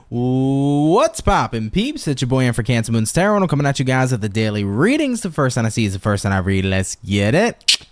What's poppin', peeps? It's your boy for CancerMoonsTarot, and I'm coming at you guys with the daily readings. The first time I see is the first time I read. Let's get it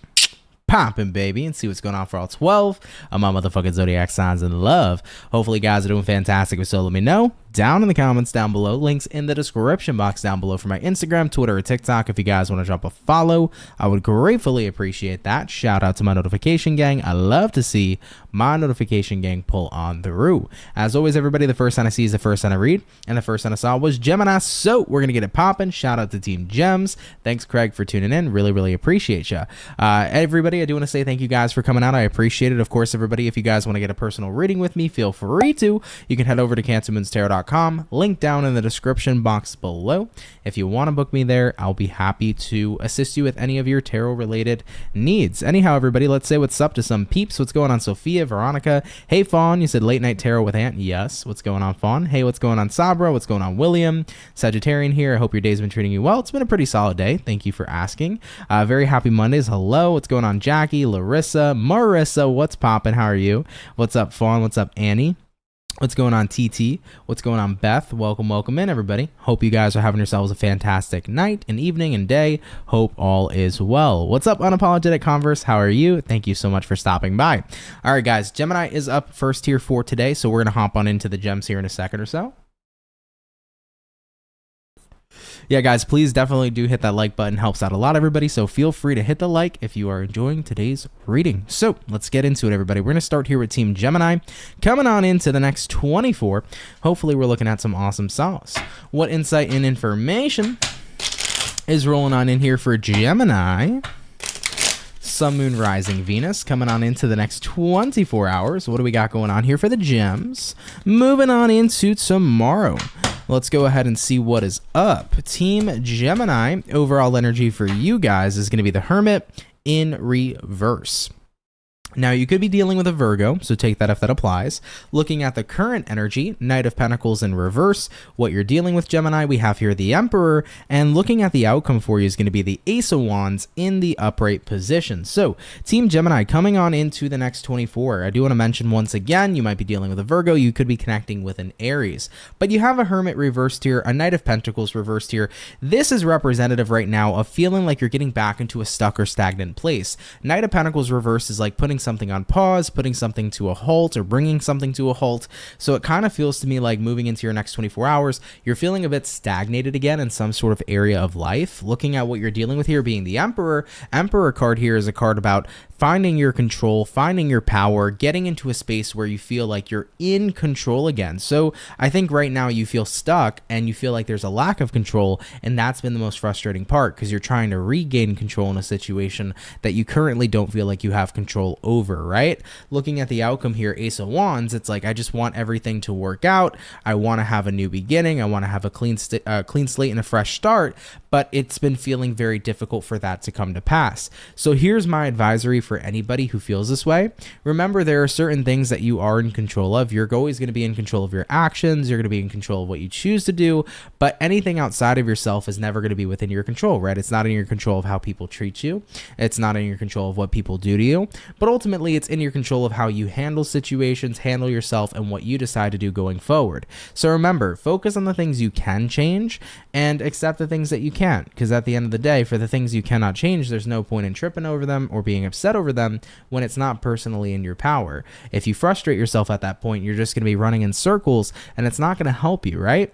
poppin', baby, and see what's going on for all 12 of my motherfucking zodiac signs in love. Hopefully, you guys are doing fantastic. So let me know down in the comments down below. Links in the description box down below for my Instagram, Twitter, or TikTok. If you guys want to drop a follow, I would gratefully appreciate that. Shout out to my notification gang. I love to see my notification gang pull on through. As always, everybody, the first time I see is the first time I read, and the first time I saw was Gemini. So we're gonna get it popping. Shout out to Team Gems. Thanks, Craig, for tuning in. Really appreciate you. Everybody, I do want to say thank you guys for coming out. I appreciate it. Of course, everybody, if you guys want to get a personal reading with me, feel free to. You can head over to CancerMoonsTarot.com. Link down in the description box below. If you want to book me there, I'll be happy to assist you with any of your tarot related needs. Anyhow, everybody, let's say what's up to some peeps. What's going on, Sophia, Veronica? Hey, Fawn, you said late night tarot with Ant. Yes. What's going on, Fawn? Hey, what's going on, Sabra? What's going on, William? Sagittarian here. I hope your day's been treating you well. It's been a pretty solid day. Thank you for asking. Very happy Mondays. Hello. What's going on, Jackie, Larissa, Marissa? What's poppin'? How are you? What's up, Fawn? What's up, Annie? What's going on, TT? What's going on, Beth? Welcome in, everybody. Hope you guys are having yourselves a fantastic night and evening and day. Hope all is well. What's up, Unapologetic Converse? How are you? Thank you so much for stopping by. All right, guys, Gemini is up first here for today, so we're going to hop on into the gems here in a second or so. Yeah, guys, please definitely do hit that like button. Helps out a lot, everybody. So feel free to hit the like if you are enjoying today's reading. So let's get into it, everybody. We're going to start here with Team Gemini. Coming on into the next 24. Hopefully, we're looking at some awesome sauce. What insight and information is rolling on in here for Gemini? Sun, Moon, Rising, Venus coming on into the next 24 hours. What do we got going on here for the gems? Moving on into tomorrow. Let's go ahead and see what is up. Team Gemini, overall energy for you guys is going to be the Hermit in reverse. Now, you could be dealing with a Virgo, so take that if that applies. Looking at the current energy, Knight of Pentacles in reverse, what you're dealing with, Gemini, we have here the Emperor, and looking at the outcome for you is going to be the Ace of Wands in the upright position. So, Team Gemini, coming on into the next 24, I do want to mention once again, you might be dealing with a Virgo, you could be connecting with an Aries, but you have a Hermit reversed here, a Knight of Pentacles reversed here. This is representative right now of feeling like you're getting back into a stuck or stagnant place. Knight of Pentacles reversed is like putting something on pause, putting something to a halt, or bringing something to a halt. So it kind of feels to me like moving into your next 24 hours, you're feeling a bit stagnated again in some sort of area of life. Looking at what you're dealing with here being the Emperor. Emperor card here is a card about finding your control, finding your power, getting into a space where you feel like you're in control again. So I think right now you feel stuck and you feel like there's a lack of control, and that's been the most frustrating part because you're trying to regain control in a situation that you currently don't feel like you have control over, right? Looking at the outcome here, Ace of Wands, it's like I just want everything to work out. I want to have a new beginning. I want to have a clean slate and a fresh start, but it's been feeling very difficult for that to come to pass. So here's my advisory for anybody who feels this way. Remember, there are certain things that you are in control of. You're always going to be in control of your actions. You're going to be in control of what you choose to do, but anything outside of yourself is never going to be within your control, right? It's not in your control of how people treat you. It's not in your control of what people do to you, but ultimately it's in your control of how you handle situations, handle yourself, and what you decide to do going forward. So remember, focus on the things you can change and accept the things that you can't, because at the end of the day, for the things you cannot change, there's no point in tripping over them or being upset over them when it's not personally in your power. If you frustrate yourself at that point, you're just going to be running in circles and it's not going to help you, right?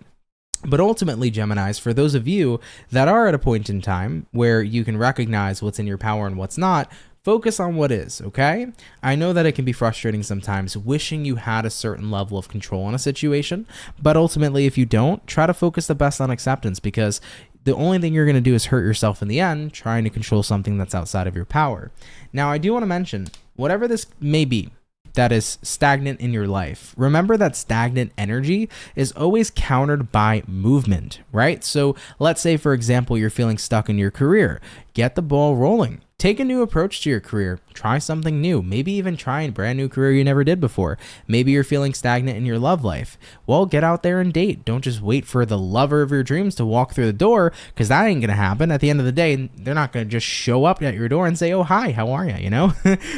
But ultimately, Geminis, for those of you that are at a point in time where you can recognize what's in your power and what's not, focus on what is, okay? I know that it can be frustrating sometimes, wishing you had a certain level of control in a situation, but ultimately, if you don't, try to focus the best on acceptance, because the only thing you're going to do is hurt yourself in the end, trying to control something that's outside of your power. Now, I do want to mention, whatever this may be that is stagnant in your life, remember that stagnant energy is always countered by movement, right? So let's say, for example, you're feeling stuck in your career. Get the ball rolling. take a new approach to your career. Try something new. Maybe even try a brand new career you never did before. Maybe you're feeling stagnant in your love life. Well, get out there and date. Don't just wait for the lover of your dreams to walk through the door, because that ain't going to happen. At the end of the day, they're not going to just show up at your door and say, oh, hi, how are you? You know,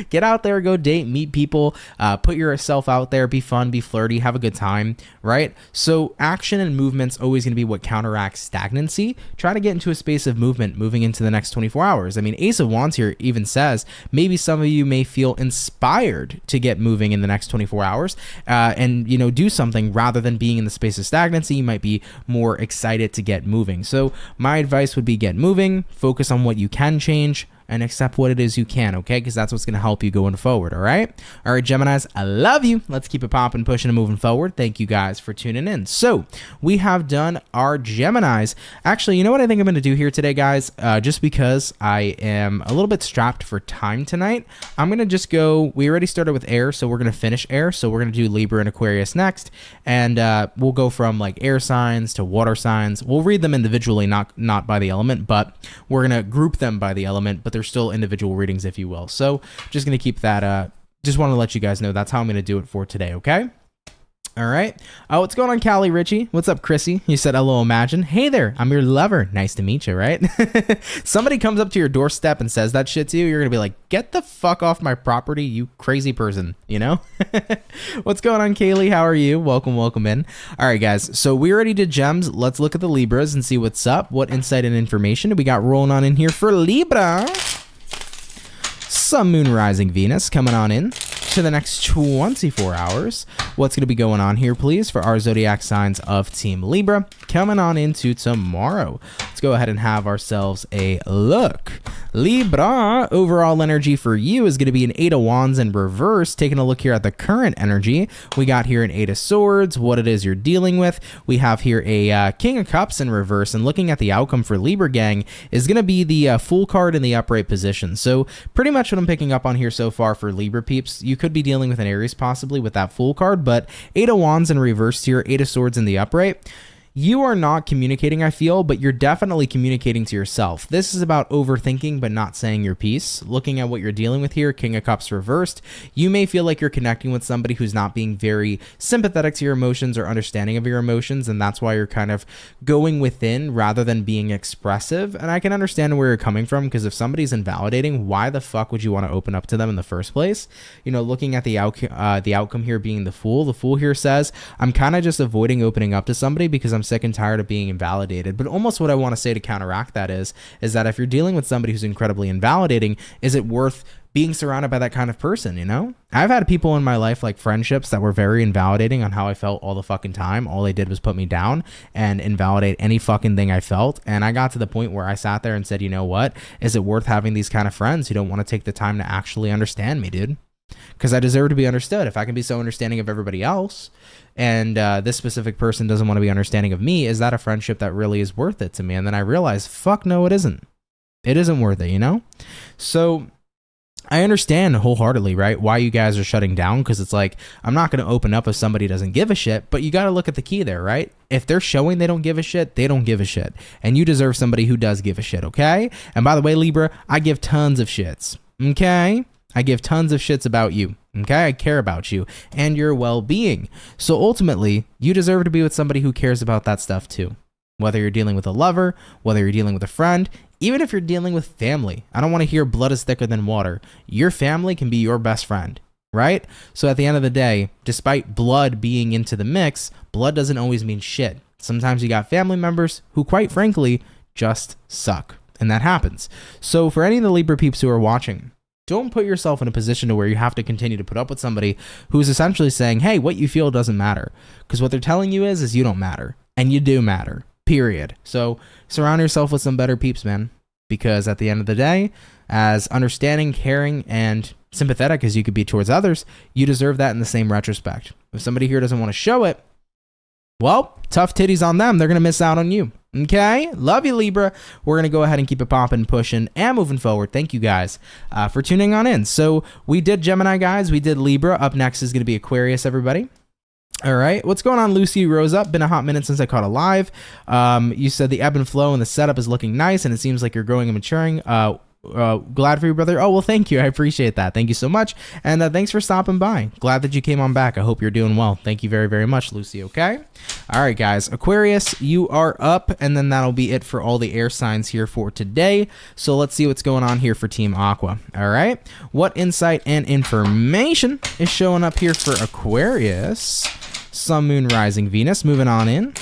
get out there, go date, meet people, put yourself out there, be fun, be flirty, have a good time, right? So action and movement's always going to be what counteracts stagnancy. Try to get into a space of movement moving into the next 24 hours. I mean, Ace of Wands here even says maybe some of you may feel inspired to get moving in the next 24 hours and, you know, do something rather than being in the space of stagnancy. You might be more excited to get moving. So my advice would be get moving, focus on what you can change, and accept what it is you can, okay? Because that's what's going to help you going forward, all right? All right, Geminis, I love you. Let's keep it popping, pushing, and moving forward. Thank you guys for tuning in. So we have done our Geminis. Actually, you know what I think I'm going to do here today, guys? Just because I am a little bit strapped for time tonight, I'm going to just go, we already started with air, so we're going to finish air. So we're going to do Libra and Aquarius next, and we'll go from like air signs to water signs. We'll read them individually, not by the element, but we're going to group them by the element, but they're still individual readings, if you will. So just going to keep that, just want to let you guys know that's how I'm going to do it for today, okay? All right. What's going on, Callie Richie? What's up, Chrissy? You said hello, Imagine. Hey there, I'm your lover. Nice to meet you, right? Somebody comes up to your doorstep and says that shit to you, you're going to be like, get the fuck off my property, you crazy person, you know? What's going on, Kaylee? How are you? Welcome in. All right, guys. So we already did gems. Let's look at the Libras and see what's up. What insight and information do we got rolling on in here for Libra? Sun, Moon, Rising, Venus coming on in to the next 24 hours. What's going to be going on here, please, for our zodiac signs of Team Libra coming on into tomorrow? Let's go ahead and have ourselves a look. Libra, overall energy for you is going to be an 8 of Wands in reverse. Taking a look here at the current energy, we got here an 8 of Swords, what it is you're dealing with. We have here a King of Cups in reverse, and looking at the outcome for Libra gang is going to be the Fool card in the upright position. So pretty much what I'm picking up on here so far for Libra peeps, you could be dealing with an Aries possibly with that Fool card, but 8 of Wands in reverse here, 8 of Swords in the upright. You are not communicating, I feel, but you're definitely communicating to yourself. This is about overthinking but not saying your piece. Looking at what you're dealing with here, King of Cups reversed, you may feel like you're connecting with somebody who's not being very sympathetic to your emotions or understanding of your emotions, and that's why you're kind of going within rather than being expressive. And I can understand where you're coming from, because if somebody's invalidating, why the fuck would you want to open up to them in the first place? You know, looking at the outcome here being the Fool here says, I'm kind of just avoiding opening up to somebody because I'm sick and tired of being invalidated. But almost what I want to say to counteract that is that if you're dealing with somebody who's incredibly invalidating, is it worth being surrounded by that kind of person, you know? I've had people in my life, like friendships, that were very invalidating on how I felt all the fucking time. All they did was put me down and invalidate any fucking thing I felt. And I got to the point where I sat there and said, you know what? Is it worth having these kind of friends who don't want to take the time to actually understand me, dude? Because I deserve to be understood. If I can be so understanding of everybody else, and this specific person doesn't want to be understanding of me, is that a friendship that really is worth it to me? And then I realized, fuck no, it isn't. It isn't worth it, you know? So I understand wholeheartedly, right, why you guys are shutting down, because it's like, I'm not going to open up if somebody doesn't give a shit, but you got to look at the key there, right? If they're showing they don't give a shit, they don't give a shit. And you deserve somebody who does give a shit, okay? And by the way, Libra, I give tons of shits, okay? I give tons of shits about you, okay? I care about you and your well-being. So ultimately, you deserve to be with somebody who cares about that stuff too. Whether you're dealing with a lover, whether you're dealing with a friend, even if you're dealing with family. I don't want to hear blood is thicker than water. Your family can be your best friend, right? So at the end of the day, despite blood being into the mix, blood doesn't always mean shit. Sometimes you got family members who, quite frankly, just suck. And that happens. So for any of the Libra peeps who are watching, don't put yourself in a position to where you have to continue to put up with somebody who's essentially saying, hey, what you feel doesn't matter. Because what they're telling you is you don't matter. And you do matter. Period. So surround yourself with some better peeps, man. Because at the end of the day, as understanding, caring, and sympathetic as you could be towards others, you deserve that in the same retrospect. If somebody here doesn't want to show it, well, tough titties on them. They're going to miss out on you. Okay? Love you, Libra. We're going to go ahead and keep it popping, pushing, and moving forward. Thank you guys for tuning on in. So we did Gemini, guys. We did Libra. Up next is going to be Aquarius, everybody. All right. What's going on, Lucy Rose Up? Been a hot minute since I caught a live. You said the ebb and flow and the setup is looking nice, and it seems like you're growing and maturing. Glad for you, brother. Oh, well, thank you. I appreciate that. Thank you so much. And thanks for stopping by. Glad that you came on back. I hope you're doing well. Thank you very, very much, Lucy. Okay. All right, guys. Aquarius, you are up. And then that'll be it for all the air signs here for today. So let's see what's going on here for Team Aqua. All right. What insight and information is showing up here for Aquarius? Sun, Moon, Rising, Venus. Moving on in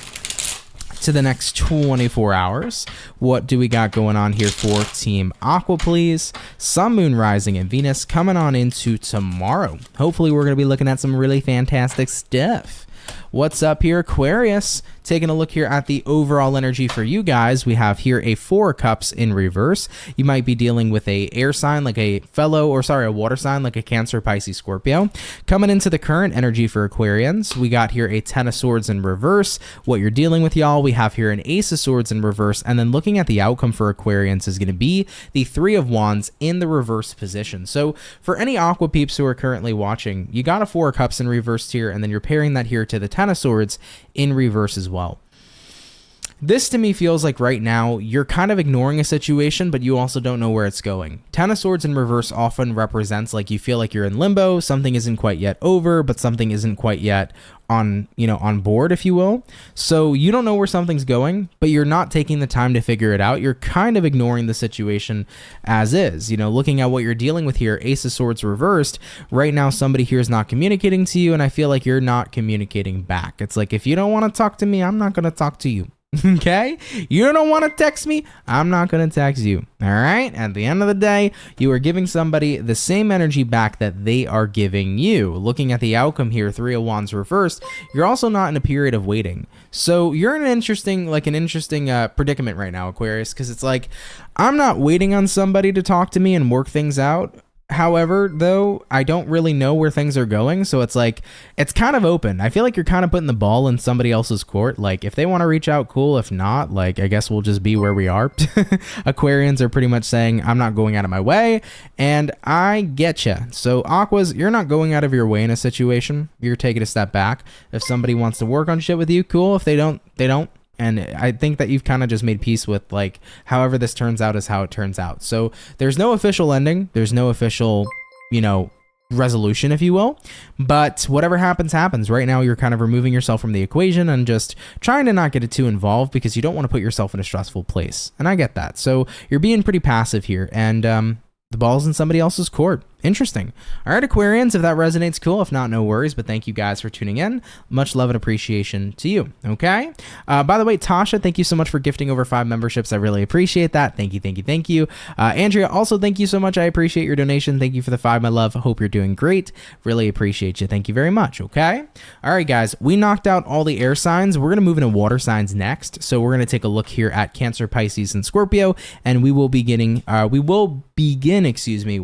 to the next 24 hours. What do we got going on here for Team Aqua, please? Sun, Moon, Rising, and Venus coming on into tomorrow. Hopefully, we're going to be looking at some really fantastic stuff. What's up here, Aquarius? Taking a look here at the overall energy for you guys, we have here a 4 cups in reverse. You might be dealing with a air sign like a water sign like a Cancer, Pisces, Scorpio. Coming into the current energy for Aquarians, we got here a 10 of swords in reverse. What you're dealing with, y'all, we have here an ace of swords in reverse. And then looking at the outcome for Aquarians is going to be the 3 of wands in the reverse position. So for any Aqua peeps who are currently watching, you got a 4 of cups in reverse here, and then you're pairing that here to the 10 of swords in reverse as well. This to me feels like right now you're kind of ignoring a situation, but you also don't know where it's going. 10 of swords in reverse often represents like you feel like you're in limbo, something isn't quite yet over, but something isn't quite yet on board, if you will. So you don't know where something's going, but you're not taking the time to figure it out. You're kind of ignoring the situation as is. Looking at what you're dealing with here, ace of swords reversed. Right now, somebody here is not communicating to you, and I feel like you're not communicating back. It's like, if you don't want to talk to me, I'm not going to talk to you. Okay? You don't want to text me, I'm not going to text you. All right? At the end of the day, you are giving somebody the same energy back that they are giving you. Looking at the outcome here, 3 of wands reversed, you're also not in a period of waiting. So you're in an interesting predicament right now, Aquarius, because it's like, I'm not waiting on somebody to talk to me and work things out. However, though, I don't really know where things are going, so it's like, it's kind of open. I feel like you're kind of putting the ball in somebody else's court. Like, if they want to reach out, cool. If not, like, I guess we'll just be where we are. Aquarians are pretty much saying, I'm not going out of my way, and I get you. So, Aquas, you're not going out of your way in a situation. You're taking a step back. If somebody wants to work on shit with you, cool. If they don't, they don't. And I think that you've kind of just made peace with, like, however this turns out is how it turns out. So there's no official ending. There's no official, resolution, if you will. But whatever happens, happens. Right now, you're kind of removing yourself from the equation and just trying to not get it too involved because you don't want to put yourself in a stressful place. And I get that. So you're being pretty passive here. And the ball's in somebody else's court. Interesting. All right, Aquarians, if that resonates, cool. If not, no worries. But thank you guys for tuning in. Much love and appreciation to you. Okay. By the way, Tasha, thank you so much for gifting over 5 memberships. I really appreciate that. Thank you, thank you, thank you. Andrea, also thank you so much. I appreciate your donation. Thank you for the 5, my love. Hope you're doing great. Really appreciate you. Thank you very much. Okay. All right, guys, we knocked out all the air signs. We're going to move into water signs next. So we're going to take a look here at Cancer, Pisces, and Scorpio, and we will begin,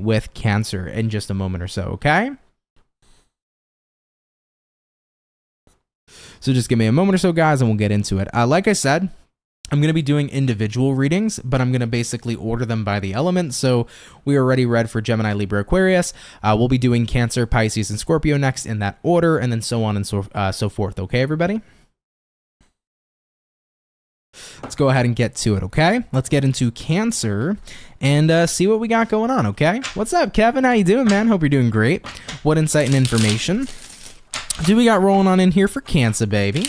with Cancer in just a moment or so, okay? So just give me a moment or so, guys, and we'll get into it. Like I said, I'm going to be doing individual readings, but I'm going to basically order them by the element. So we already read for Gemini, Libra, Aquarius. We'll be doing Cancer, Pisces, and Scorpio next in that order, and then so on and so forth. Okay, everybody? Let's go ahead and get to it, okay? Let's get into Cancer and see what we got going on, okay? What's up, Kevin? How you doing, man? Hope you're doing great. What insight and information do we got rolling on in here for Cancer, baby?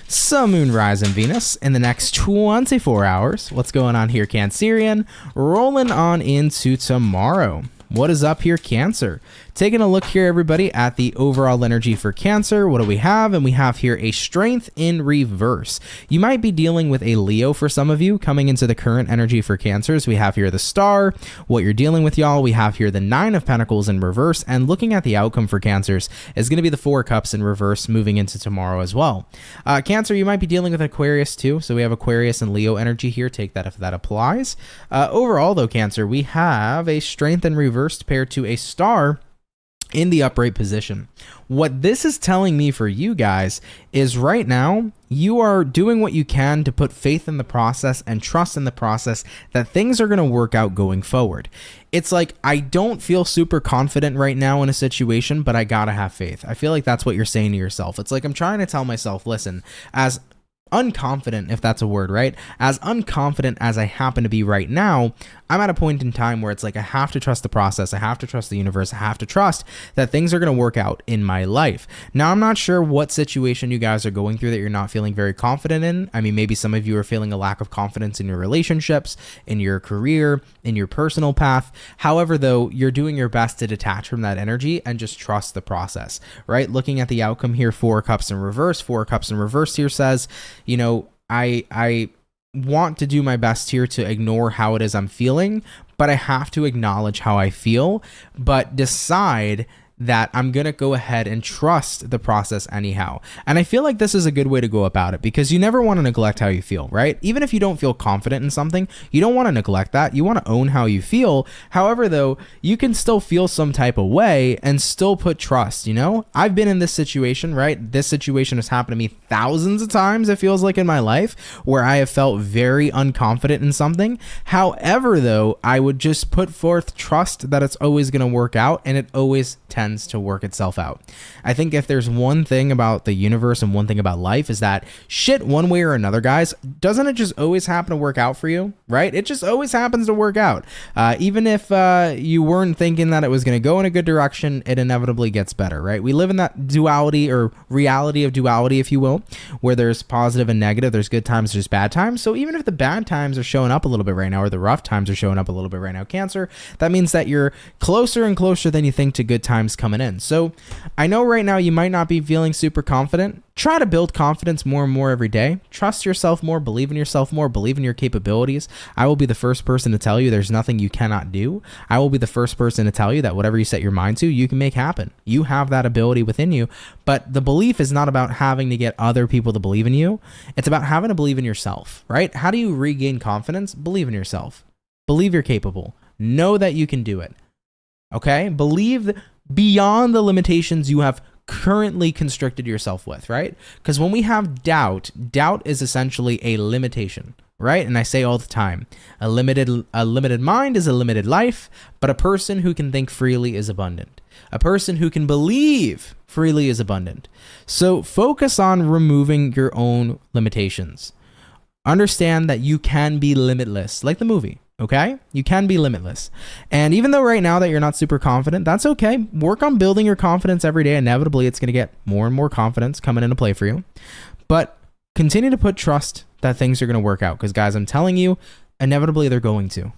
Sun, Moon, Rising, Venus in the next 24 hours. What's going on here, Cancerian? Rolling on into tomorrow. What is up here, Cancer? Taking a look here, everybody, at the overall energy for Cancer. What do we have? And we have here a Strength in reverse. You might be dealing with a Leo for some of you coming into the current energy for Cancers. We have here the Star. What you're dealing with, y'all, we have here the 9 of Pentacles in reverse. And looking at the outcome for Cancers is going to be the 4 Cups in reverse moving into tomorrow as well. Cancer, you might be dealing with Aquarius too. So we have Aquarius and Leo energy here. Take that if that applies. Overall, though, Cancer, we have a Strength in reverse paired to a Star in the upright position. What this is telling me for you guys is right now you are doing what you can to put faith in the process and trust in the process that things are going to work out going forward. It's like, I don't feel super confident right now in a situation, but I gotta have faith. I feel like that's what you're saying to yourself. It's like, I'm trying to tell myself, listen, as unconfident, if that's a word, right? As unconfident as I happen to be right now, I'm at a point in time where it's like I have to trust the process. I have to trust the universe. I have to trust that things are going to work out in my life. Now, I'm not sure what situation you guys are going through that you're not feeling very confident in. I mean, maybe some of you are feeling a lack of confidence in your relationships, in your career, in your personal path. However, though, you're doing your best to detach from that energy and just trust the process, right? Looking at the outcome here, 4 cups in reverse. 4 cups in reverse here says, you know, I want to do my best here to ignore how it is I'm feeling, but I have to acknowledge how I feel, but decide that I'm going to go ahead and trust the process anyhow. And I feel like this is a good way to go about it because you never want to neglect how you feel, right? Even if you don't feel confident in something, you don't want to neglect that. You want to own how you feel. However, though, you can still feel some type of way and still put trust, you know? I've been in this situation, right? This situation has happened to me thousands of times, it feels like, in my life where I have felt very unconfident in something. However, though, I would just put forth trust that it's always going to work out, and it always tends to work itself out. I think if there's one thing about the universe and one thing about life is that shit, one way or another, guys, doesn't it just always happen to work out for you, right? It just always happens to work out. Even if you weren't thinking that it was going to go in a good direction, it inevitably gets better, right? We live in that duality or reality of duality, if you will, where there's positive and negative. There's good times, there's bad times. So even if the bad times are showing up a little bit right now, or the rough times are showing up a little bit right now, Cancer, that means that you're closer and closer than you think to good times coming in. So I know right now you might not be feeling super confident. Try to build confidence more and more every day. Trust yourself more, believe in yourself more, believe in your capabilities. I will be the first person to tell you there's nothing you cannot do. I will be the first person to tell you that whatever you set your mind to, you can make happen. You have that ability within you, but the belief is not about having to get other people to believe in you. It's about having to believe in yourself, right? How do you regain confidence? Believe in yourself. Believe you're capable. Know that you can do it. Okay? Believe beyond the limitations you have currently constricted yourself with, right? Because when we have doubt, doubt is essentially a limitation, right? And I say all the time, a limited mind is a limited life, but a person who can think freely is abundant. A person who can believe freely is abundant. So focus on removing your own limitations. Understand that you can be limitless, like the movie. Okay? You can be limitless. And even though right now that you're not super confident, that's okay. Work on building your confidence every day. Inevitably, it's going to get more and more confidence coming into play for you. But continue to put trust that things are going to work out. Because, guys, I'm telling you, inevitably, they're going to.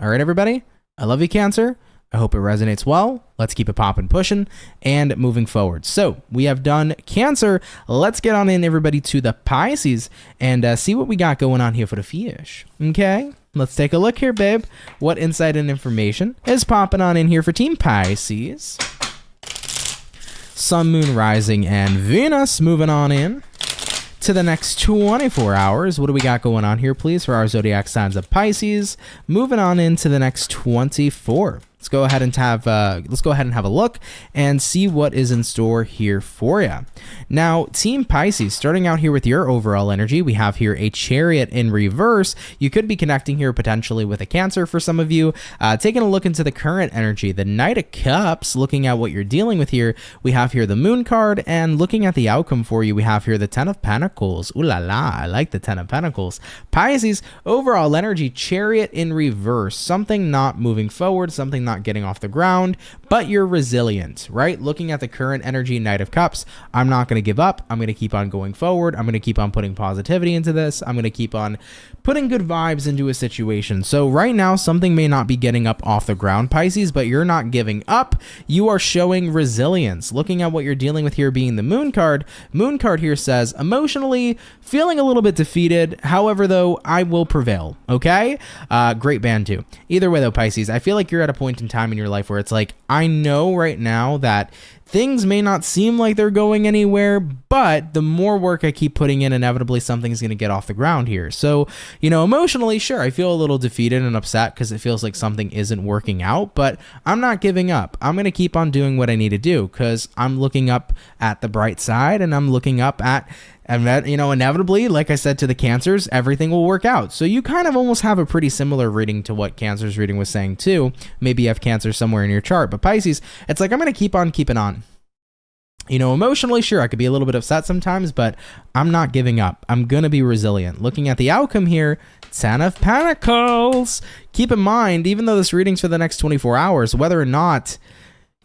All right, everybody? I love you, Cancer. I hope it resonates well. Let's keep it popping, pushing, and moving forward. So we have done Cancer. Let's get on in, everybody, to the Pisces and see what we got going on here for the fish. Okay? Let's take a look here, babe. What insight and information is popping on in here for Team Pisces? Sun, Moon, Rising, and Venus moving on in to the next 24 hours. What do we got going on here, please, for our zodiac signs of Pisces? Moving on into the next 24. Let's go ahead and have a look and see what is in store here for you. Now, Team Pisces, starting out here with your overall energy, we have here a Chariot in reverse. You could be connecting here potentially with a Cancer for some of you. Taking a look into the current energy, the Knight of Cups, looking at what you're dealing with here, we have here the Moon card, and looking at the outcome for you, we have here the Ten of Pentacles. Ooh la la, I like the Ten of Pentacles. Pisces, overall energy, Chariot in reverse, something not moving forward, something not getting off the ground, but you're resilient, right? Looking at the current energy, Knight of Cups, I'm not going to give up. I'm going to keep on going forward. I'm going to keep on putting positivity into this. I'm going to keep on putting good vibes into a situation. So right now, something may not be getting up off the ground, Pisces, but you're not giving up. You are showing resilience. Looking at what you're dealing with here being the Moon card here says, emotionally feeling a little bit defeated. However, though, I will prevail. Okay? Great band too. Either way though, Pisces, I feel like you're at a point in time in your life where it's like, I know right now that things may not seem like they're going anywhere, but the more work I keep putting in, inevitably something's going to get off the ground here. So, you know, emotionally, sure, I feel a little defeated and upset because it feels like something isn't working out, but I'm not giving up. I'm going to keep on doing what I need to do because I'm looking up at the bright side, and I'm looking up at, and that, you know, inevitably, like I said to the Cancers, everything will work out. So you kind of almost have a pretty similar reading to what Cancer's reading was saying too. Maybe you have Cancer somewhere in your chart, but Pisces, it's like, I'm going to keep on keeping on. You know, emotionally, sure, I could be a little bit upset sometimes, but I'm not giving up. I'm going to be resilient. Looking at the outcome here, 10 of Pentacles. Keep in mind, even though this reading's for the next 24 hours, whether or not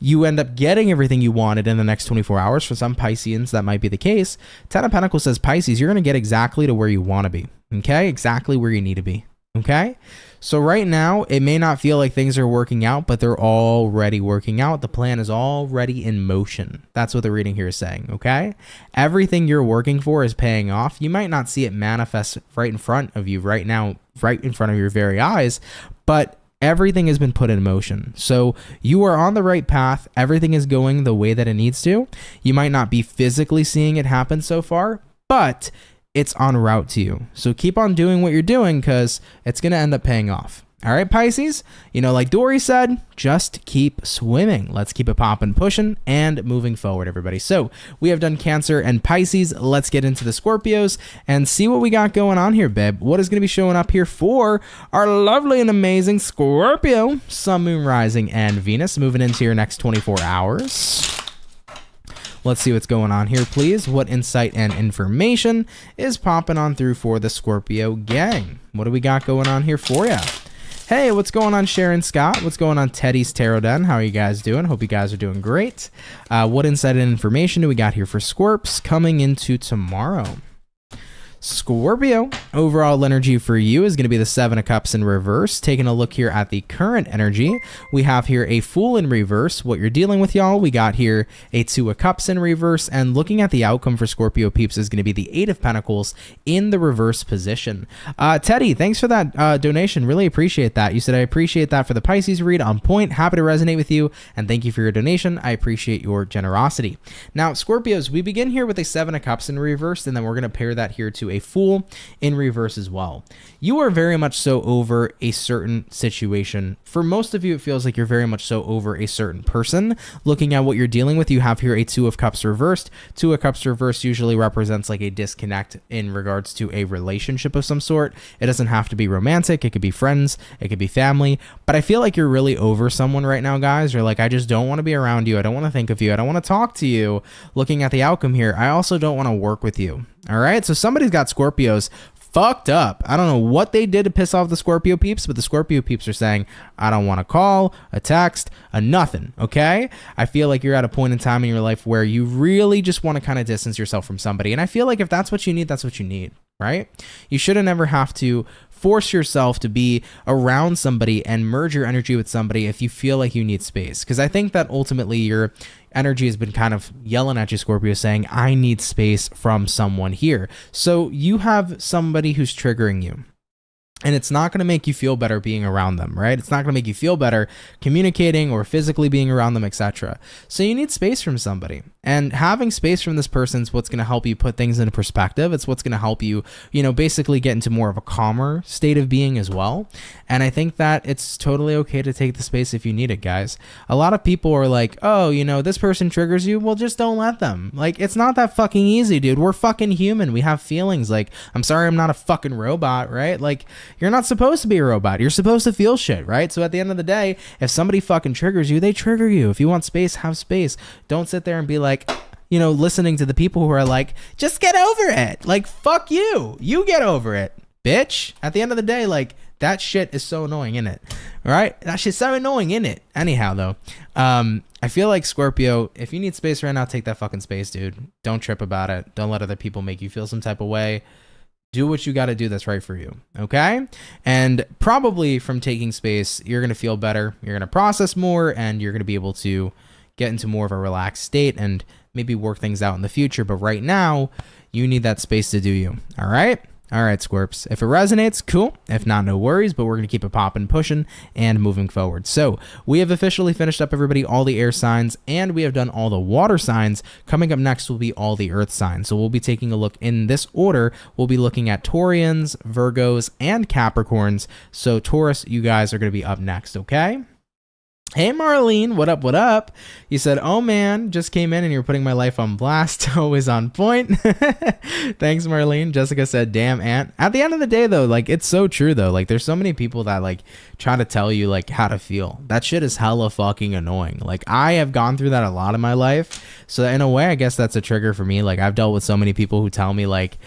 you end up getting everything you wanted in the next 24 hours, for some Pisceans, that might be the case. 10 of Pentacles says, Pisces, you're going to get exactly to where you want to be, okay? Exactly where you need to be, okay? So right now, it may not feel like things are working out, but they're already working out. The plan is already in motion. That's what the reading here is saying, okay? Everything you're working for is paying off. You might not see it manifest right in front of you right now, right in front of your very eyes, but everything has been put in motion. So you are on the right path. Everything is going the way that it needs to. You might not be physically seeing it happen so far, but it's en route to you. So keep on doing what you're doing because it's going to end up paying off. All right, Pisces, you know, like Dory said, just keep swimming. Let's keep it popping, pushing, and moving forward, everybody. So we have done Cancer and Pisces. Let's get into the Scorpios and see what we got going on here, babe. What is going to be showing up here for our lovely and amazing Scorpio, Sun, Moon, Rising, and Venus moving into your next 24 hours. Let's see what's going on here, please. What insight and information is popping on through for the Scorpio gang? What do we got going on here for you? Hey, what's going on, Sharon Scott? What's going on, Teddy's Tarot Den? How are you guys doing? Hope you guys are doing great. What insight and information do we got here for Scorps coming into tomorrow? Scorpio, overall energy for you is going to be the 7 of Cups in reverse. Taking a look here at the current energy, we have here a Fool in reverse. What you're dealing with, y'all, we got here a 2 of Cups in reverse. And looking at the outcome for Scorpio peeps is going to be the 8 of Pentacles in the reverse position. Teddy, thanks for that donation. Really appreciate that. You said, I appreciate that for the Pisces read. On point. Happy to resonate with you. And thank you for your donation. I appreciate your generosity. Now, Scorpios, we begin here with a 7 of Cups in reverse, and then we're going to pair that here to a Fool in reverse as well. You are very much so over a certain situation. For most of you, it feels like you're very much so over a certain person. Looking at what you're dealing with, you have here a 2 of Cups reversed. 2 of Cups reversed usually represents like a disconnect in regards to a relationship of some sort. It doesn't have to be romantic. It could be friends. It could be family. But I feel like you're really over someone right now, guys. You're like, I just don't want to be around you. I don't want to think of you. I don't want to talk to you. Looking at the outcome here, I also don't want to work with you. All right, so somebody's got Scorpios fucked up. I don't know what they did to piss off the Scorpio peeps, but the Scorpio peeps are saying, I don't want to call, a text, a nothing, okay? I feel like you're at a point in time in your life where you really just want to kind of distance yourself from somebody. And I feel like if that's what you need, that's what you need, right? You shouldn't ever have to force yourself to be around somebody and merge your energy with somebody if you feel like you need space. Because I think that ultimately your energy has been kind of yelling at you, Scorpio, saying, I need space from someone here. So you have somebody who's triggering you. And it's not going to make you feel better being around them, right? It's not going to make you feel better communicating or physically being around them, etc. So you need space from somebody. And having space from this person is what's going to help you put things into perspective. It's what's going to help you, you know, basically get into more of a calmer state of being as well. And I think that it's totally okay to take the space if you need it, guys. A lot of people are like, oh, you know, this person triggers you. Well, just don't let them. Like, it's not that fucking easy, dude. We're fucking human. We have feelings. Like, I'm sorry I'm not a fucking robot, right? Like, you're not supposed to be a robot. You're supposed to feel shit, right? So at the end of the day, if somebody fucking triggers you, they trigger you. If you want space, have space. Don't sit there and be like, you know, listening to the people who are like, just get over it. Like, fuck you. You get over it, bitch. At the end of the day, like, that shit is so annoying, innit? All right? That shit's so annoying, innit? Anyhow, though, I feel like, Scorpio, if you need space right now, take that fucking space, dude. Don't trip about it. Don't let other people make you feel some type of way. Do what you got to do that's right for you, okay? And probably from taking space, you're going to feel better. You're going to process more, and you're going to be able to get into more of a relaxed state and maybe work things out in the future. But right now, you need that space to do you, all right? All right, Scorps. If it resonates, cool. If not, no worries, but we're going to keep it popping, pushing, and moving forward. So we have officially finished up, everybody, all the air signs, and we have done all the water signs. Coming up next will be all the earth signs. So we'll be taking a look in this order. We'll be looking at Taurians, Virgos, and Capricorns. So Taurus, you guys are going to be up next, okay? Hey Marlene, what up, what up? You said, oh man, just came in and you're putting my life on blast. Always on point. Thanks, Marlene. Jessica said, damn, Aunt. At the end of the day, though, like, it's so true, though. Like, there's so many people that, like, try to tell you, like, how to feel. That shit is hella fucking annoying. Like, I have gone through that a lot in my life. So, in a way, I guess that's a trigger for me. Like, I've dealt with so many people who tell me, like,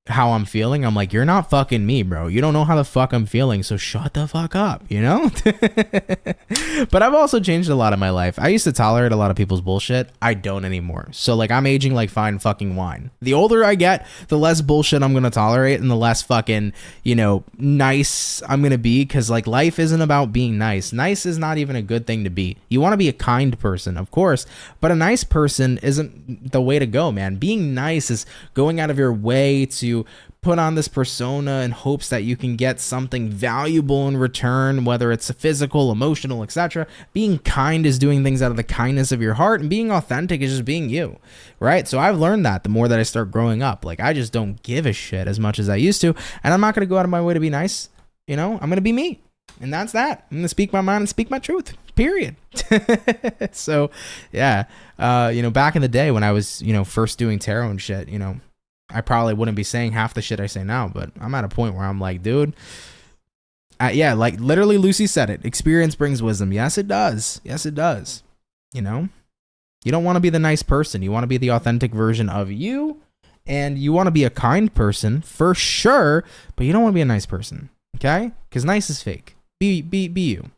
how I'm feeling. I'm like, you're not fucking me, bro. You don't know how the fuck I'm feeling, so shut the fuck up, you know? But I've also changed a lot in my life. I used to tolerate a lot of people's bullshit. I don't anymore. So like, I'm aging like fine fucking wine. The older I get, the less bullshit I'm gonna tolerate and the less fucking, you know, nice I'm gonna be, because like, life isn't about being nice. Nice is not even a good thing to be. You want to be a kind person, of course, but a nice person isn't the way to go, man. Being nice is going out of your way to put on this persona in hopes that you can get something valuable in return, whether it's physical, emotional, etc. Being kind is doing things out of the kindness of your heart, and being authentic is just being you, right? So I've learned that the more that I start growing up. Like, I just don't give a shit as much as I used to, and I'm not going to go out of my way to be nice. You know, I'm going to be me, and that's that. I'm going to speak my mind and speak my truth, period. So yeah, you know, back in the day when I was, you know, first doing tarot and shit, you know, I probably wouldn't be saying half the shit I say now, but I'm at a point where I'm like, dude, yeah, like literally Lucy said it. Experience brings wisdom. Yes, it does. Yes, it does. You know, you don't want to be the nice person. You want to be the authentic version of you, and you want to be a kind person for sure, but you don't want to be a nice person. Okay? Because nice is fake. Be you.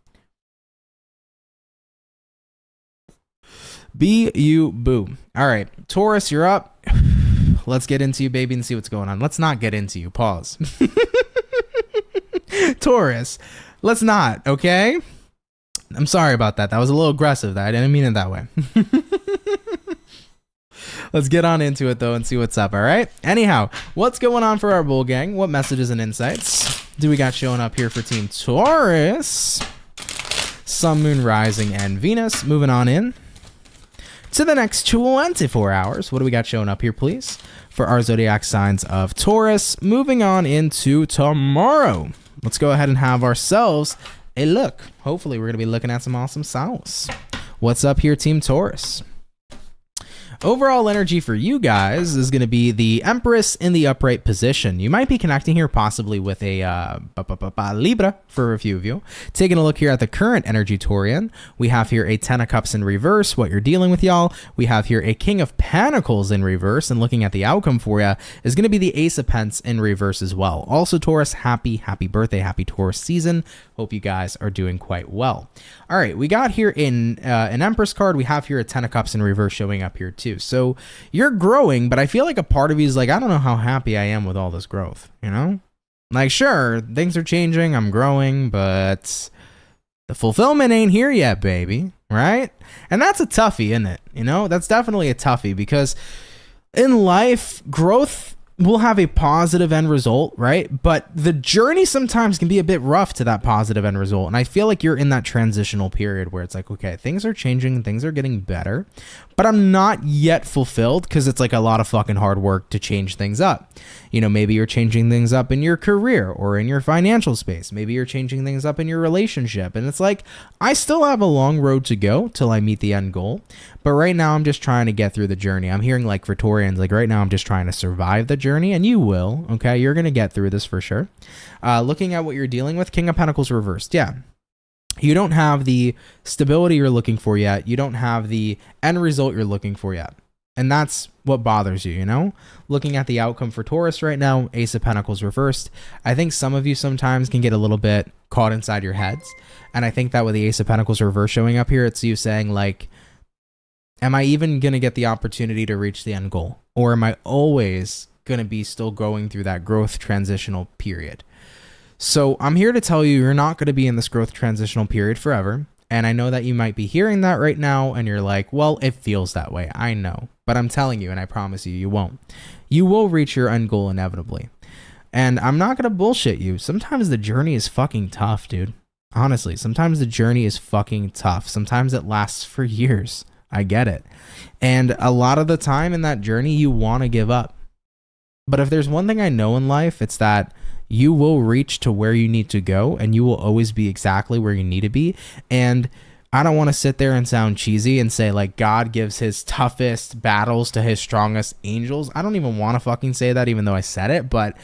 Be you, boo. All right, Taurus, you're up. Let's get into you, baby, and see what's going on. Let's not get into you. Pause. Taurus, let's not, okay? I'm sorry about that. That was a little aggressive. I didn't mean it that way. Let's get on into it, though, and see what's up, all right? Anyhow, what's going on for our bull gang? What messages and insights do we got showing up here for Team Taurus? Sun, Moon, Rising, and Venus. Moving on in to the next 24 hours. What do we got showing up here, please, for our zodiac signs of Taurus? Moving on into tomorrow. Let's go ahead and have ourselves a look. Hopefully, we're going to be looking at some awesome sauce. What's up here, Team Taurus? Overall energy for you guys is going to be the Empress in the upright position. You might be connecting here possibly with a Libra for a few of you. Taking a look here at the current energy Taurian, we have here a 10 of Cups in reverse, what you're dealing with, y'all. We have here a King of Pentacles in reverse, and looking at the outcome for you is going to be the Ace of Pence in reverse as well. Also, Taurus, happy birthday, happy Taurus season. Hope you guys are doing quite well. All right, we got here in an Empress card. We have here a 10 of Cups in reverse showing up here too. So you're growing, but I feel like a part of you is like, I don't know how happy I am with all this growth, you know? Like, sure, things are changing, I'm growing, but the fulfillment ain't here yet, baby, right? And that's a toughie, isn't it? You know, that's definitely a toughie, because in life, growth will have a positive end result, right? But the journey sometimes can be a bit rough to that positive end result. And I feel like you're in that transitional period where it's like, okay, things are changing, things are getting better, but I'm not yet fulfilled, because it's like a lot of fucking hard work to change things up. You know, maybe you're changing things up in your career or in your financial space. Maybe you're changing things up in your relationship. And it's like, I still have a long road to go till I meet the end goal. But right now, I'm just trying to get through the journey. I'm hearing like for Taurians, like right now, I'm just trying to survive the journey, and you will, okay? You're going to get through this for sure. Looking at what you're dealing with, King of Pentacles reversed. Yeah. You don't have the stability you're looking for yet. You don't have the end result you're looking for yet. And that's what bothers you, you know? Looking at the outcome for Taurus right now, Ace of Pentacles reversed. I think some of you sometimes can get a little bit caught inside your heads. And I think that with the Ace of Pentacles reverse showing up here, it's you saying like, am I even going to get the opportunity to reach the end goal? Or am I always going to be still going through that growth transitional period? So I'm here to tell you, you're not going to be in this growth transitional period forever. And I know that you might be hearing that right now and you're like, well, it feels that way. I know, but I'm telling you, and I promise you, you won't. You will reach your end goal inevitably. And I'm not going to bullshit you. Sometimes the journey is fucking tough, dude. Honestly, sometimes the journey is fucking tough. Sometimes it lasts for years. I get it. And a lot of the time in that journey, you want to give up. But if there's one thing I know in life, it's that you will reach to where you need to go, and you will always be exactly where you need to be. And I don't want to sit there and sound cheesy and say like God gives his toughest battles to his strongest angels. I don't even want to fucking say that, even though I said it, but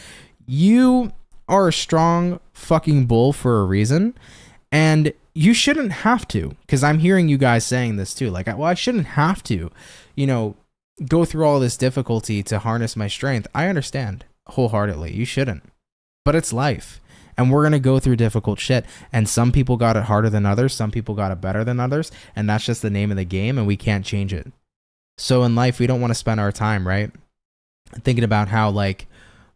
you are a strong fucking bull for a reason. And you shouldn't have to, because I'm hearing you guys saying this too. Like, well, I shouldn't have to, you know, go through all this difficulty to harness my strength. I understand wholeheartedly. You shouldn't, but it's life. And we're going to go through difficult shit. And some people got it harder than others. Some people got it better than others. And that's just the name of the game, and we can't change it. So in life, we don't want to spend our time, right, thinking about how, like,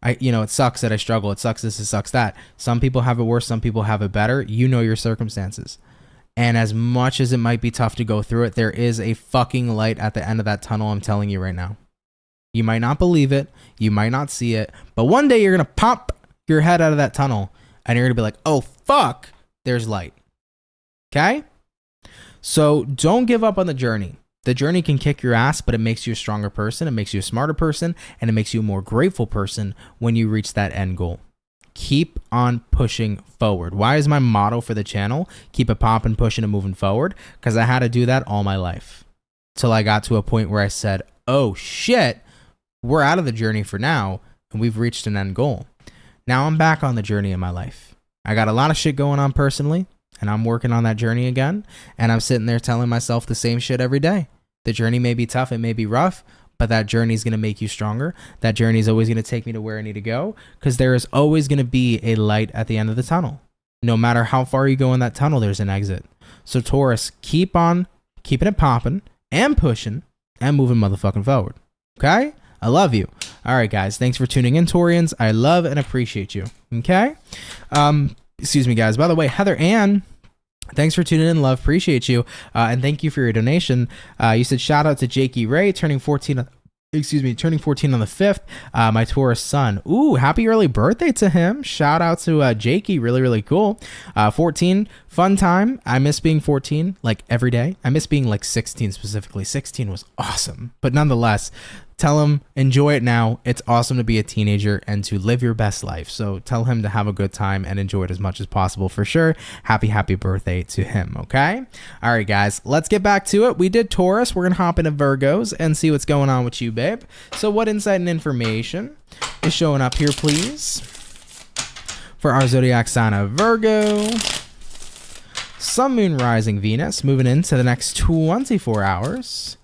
it sucks that I struggle. It sucks this, it sucks that. Some people have it worse. Some people have it better. You know your circumstances. And as much as it might be tough to go through it, there is a fucking light at the end of that tunnel. I'm telling you right now. You might not believe it. You might not see it. But one day you're going to pop your head out of that tunnel and you're going to be like, oh, fuck, there's light. Okay? So don't give up on the journey. The journey can kick your ass, but it makes you a stronger person. It makes you a smarter person, and it makes you a more grateful person when you reach that end goal. Keep on pushing forward. Why is my motto for the channel? Keep it popping, pushing, and moving forward. Because I had to do that all my life. Till I got to a point where I said, oh shit, we're out of the journey for now, and we've reached an end goal. Now I'm back on the journey in my life. I got a lot of shit going on personally, and I'm working on that journey again. And I'm sitting there telling myself the same shit every day. The journey may be tough, it may be rough, but that journey is going to make you stronger. That journey is always going to take me to where I need to go, because there is always going to be a light at the end of the tunnel. No matter how far you go in that tunnel, there's an exit. So Taurus, keep on keeping it popping and pushing and moving motherfucking forward. Okay? I love you. All right, guys. Thanks for tuning in, Taurians. I love and appreciate you. Okay? Excuse me, guys. By the way, Heather Ann, thanks for tuning in, love. Appreciate you. And thank you for your donation. You said shout out to Jakey Ray, turning 14 on the 5th. My Taurus son. Ooh, happy early birthday to him. Shout out to Jakey. Really, really cool. 14, fun time. I miss being 14 like every day. I miss being like 16 specifically. 16 was awesome. But nonetheless, tell him, enjoy it now. It's awesome to be a teenager and to live your best life. So tell him to have a good time and enjoy it as much as possible for sure. Happy birthday to him, okay? All right, guys, let's get back to it. We did Taurus. We're going to hop into Virgos and see what's going on with you, babe. So what insight and information is showing up here, please? For our zodiac sign of Virgo. Sun, Moon, Rising, Venus. Moving into the next 24 hours.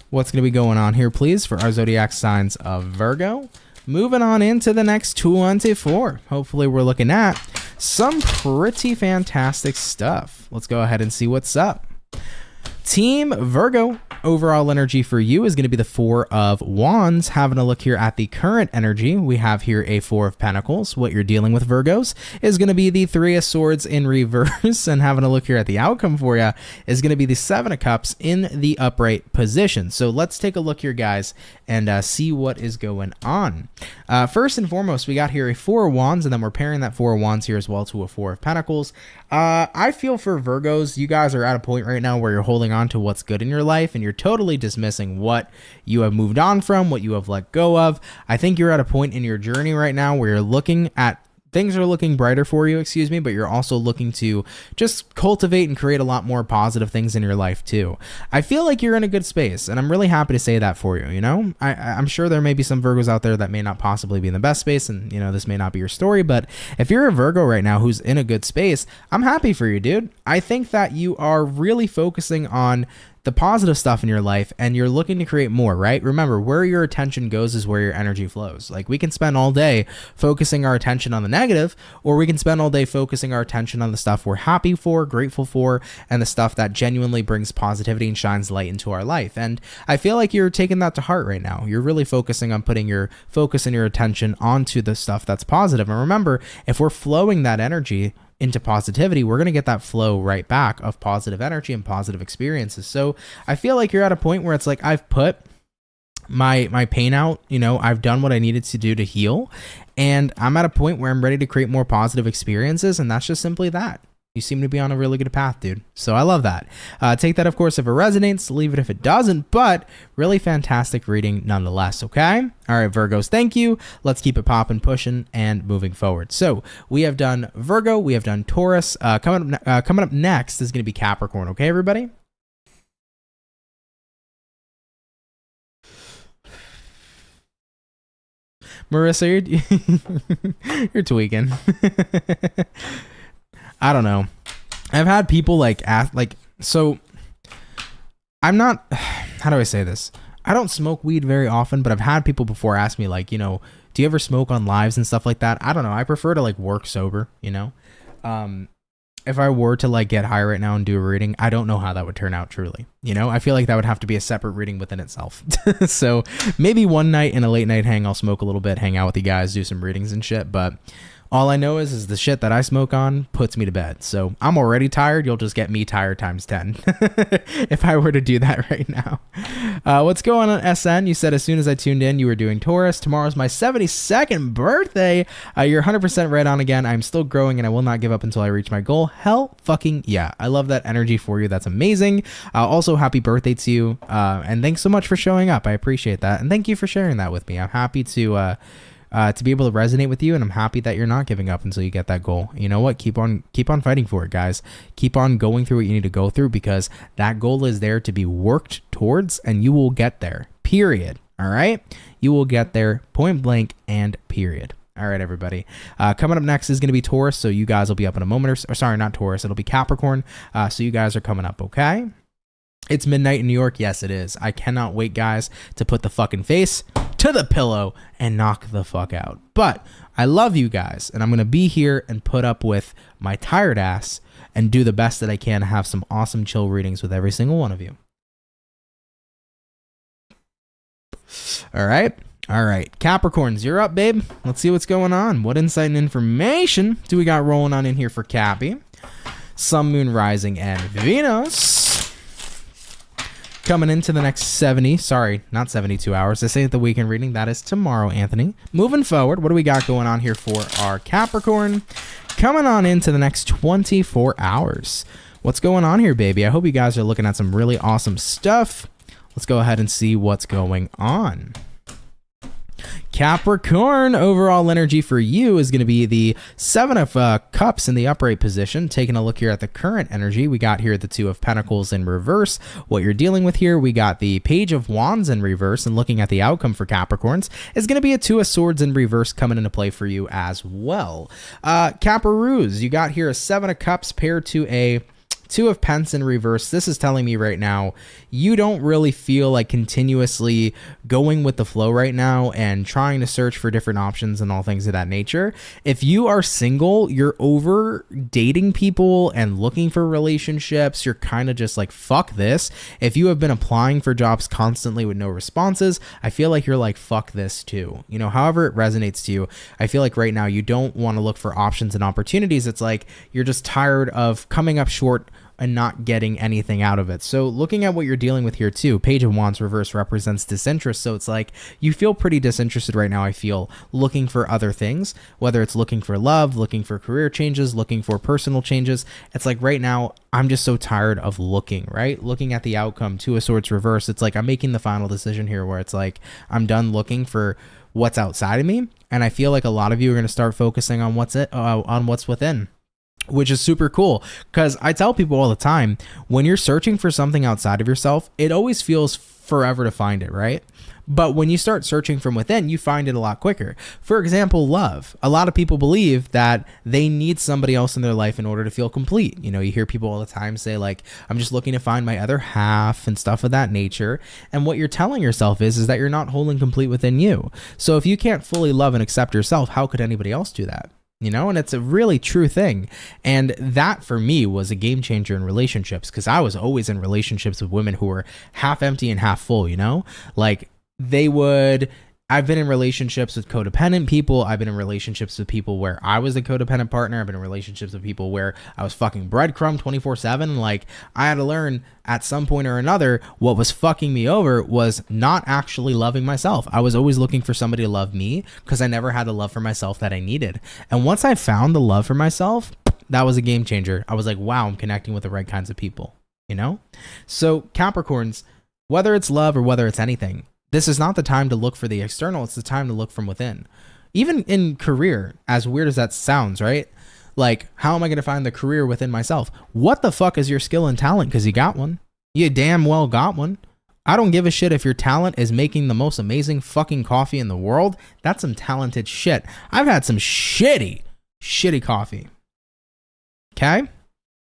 What's going to be going on here, please, for our zodiac signs of Virgo? Moving on into the next 24. Hopefully, we're looking at some pretty fantastic stuff. Let's go ahead and see what's up. Team Virgo, overall energy for you is going to be the Four of Wands. Having a look here at the current energy, we have here a Four of Pentacles. What you're dealing with, Virgos, is going to be the Three of Swords in reverse. And having a look here at the outcome for you is going to be the Seven of Cups in the upright position. So let's take a look here, guys, and see what is going on. First and foremost, we got here a Four of Wands, and then we're pairing that Four of Wands here as well to a Four of Pentacles. I feel for Virgos, you guys are at a point right now where you're holding on to what's good in your life and you're totally dismissing what you have moved on from, what you have let go of. I think you're at a point in your journey right now where you're looking at things are looking brighter for you, but you're also looking to just cultivate and create a lot more positive things in your life too. I feel like you're in a good space, and I'm really happy to say that for you. You know, I'm sure there may be some Virgos out there that may not possibly be in the best space, and you know, this may not be your story, but if you're a Virgo right now who's in a good space, I'm happy for you, dude. I think that you are really focusing on the positive stuff in your life and you're looking to create more, right? Remember, where your attention goes is where your energy flows. Like, we can spend all day focusing our attention on the negative, or we can spend all day focusing our attention on the stuff we're happy for, grateful for, and the stuff that genuinely brings positivity and shines light into our life. And I feel like you're taking that to heart right now. You're really focusing on putting your focus and your attention onto the stuff that's positive. And remember, if we're flowing that energy into positivity, we're going to get that flow right back of positive energy and positive experiences. So I feel like you're at a point where it's like, I've put my pain out, you know, I've done what I needed to do to heal, and I'm at a point where I'm ready to create more positive experiences, and that's just simply that. You seem to be on a really good path, dude. So I love that. Take that, of course, if it resonates. Leave it if it doesn't. But really fantastic reading nonetheless, okay? All right, Virgos, thank you. Let's keep it popping, pushing, and moving forward. So we have done Virgo. We have done Taurus. Coming up next is going to be Capricorn, okay, everybody? Marissa, you're tweaking. I don't know. I've had people like ask, like, so I'm not, how do I say this? I don't smoke weed very often, but I've had people before ask me, like, you know, do you ever smoke on lives and stuff like that? I don't know. I prefer to like work sober, you know? If I were to like get high right now and do a reading, I don't know how that would turn out truly. You know, I feel like that would have to be a separate reading within itself. So maybe one night in a late night hang, I'll smoke a little bit, hang out with you guys, do some readings and shit. But all I know is the shit that I smoke on puts me to bed. So I'm already tired. You'll just get me tired times 10 if I were to do that right now. What's going on, SN? You said as soon as I tuned in, you were doing Taurus. Tomorrow's my 72nd birthday. You're 100% right on again. I'm still growing and I will not give up until I reach my goal. Hell fucking yeah. I love that energy for you. That's amazing. Also, happy birthday to you. And thanks so much for showing up. I appreciate that. And thank you for sharing that with me. I'm happy to be able to resonate with you, and I'm happy that you're not giving up until you get that goal. You know what? Keep on fighting for it, guys. Keep on going through what you need to go through, because that goal is there to be worked towards, and you will get there. Period. All right? You will get there, point blank, and period. All right, everybody. Coming up next is going to be Taurus, so you guys will be up in a moment. Or sorry, not Taurus. It'll be Capricorn. So you guys are coming up, okay? It's midnight in New York. Yes, it is. I cannot wait, guys, to put the fucking face to the pillow and knock the fuck out. But I love you guys, and I'm going to be here and put up with my tired ass and do the best that I can to have some awesome chill readings with every single one of you. All right. All right. Capricorns, you're up, babe. Let's see what's going on. What insight and information do we got rolling on in here for Cappy? Sun, Moon, Rising, and Venus. Coming into the next 72 hours. This ain't the weekend reading. That is tomorrow, Anthony. Moving forward, what do we got going on here for our Capricorn? Coming on into the next 24 hours. What's going on here, baby? I hope you guys are looking at some really awesome stuff. Let's go ahead and see what's going on. Capricorn, overall energy for you is going to be the 7 of Cups in the upright position. Taking a look here at the current energy, we got here the 2 of Pentacles in reverse. What you're dealing with here, we got the Page of Wands in reverse, and looking at the outcome for Capricorns is going to be a 2 of Swords in reverse coming into play for you as well. Caparoos, you got here a 7 of Cups paired to a 2 of Pence in reverse. This is telling me right now you don't really feel like continuously going with the flow right now and trying to search for different options and all things of that nature. If you are single, you're over dating people and looking for relationships. You're kind of just like, fuck this. If you have been applying for jobs constantly with no responses, I feel like you're like, fuck this too. You know, however it resonates to you, I feel like right now you don't want to look for options and opportunities. It's like you're just tired of coming up short and not getting anything out of it. So looking at what you're dealing with here too, Page of Wands reverse represents disinterest. So it's like you feel pretty disinterested right now, I feel, looking for other things, whether it's looking for love, looking for career changes, looking for personal changes. It's like right now, I'm just so tired of looking, right? Looking at the outcome, 2 of Swords reverse. It's like I'm making the final decision here where it's like I'm done looking for what's outside of me. And I feel like a lot of you are going to start focusing on what's within, which is super cool, because I tell people all the time, when you're searching for something outside of yourself, it always feels forever to find it, right? But when you start searching from within, you find it a lot quicker. For example, love. A lot of people believe that they need somebody else in their life in order to feel complete. You know, you hear people all the time say like, I'm just looking to find my other half and stuff of that nature. And what you're telling yourself is that you're not whole and complete within you. So if you can't fully love and accept yourself, how could anybody else do that? You know, and it's a really true thing. And that for me was a game changer in relationships, because I was always in relationships with women who were half empty and half full, you know, like I've been in relationships with codependent people. I've been in relationships with people where I was the codependent partner. I've been in relationships with people where I was fucking breadcrumb 24/7. Like I had to learn at some point or another, what was fucking me over was not actually loving myself. I was always looking for somebody to love me because I never had the love for myself that I needed. And once I found the love for myself, that was a game changer. I was like, wow, I'm connecting with the right kinds of people, you know? So Capricorns, whether it's love or whether it's anything, this is not the time to look for the external. It's the time to look from within. Even in career, as weird as that sounds, right? Like, how am I going to find the career within myself? What the fuck is your skill and talent? Because you got one. You damn well got one. I don't give a shit if your talent is making the most amazing fucking coffee in the world. That's some talented shit. I've had some shitty coffee. Okay?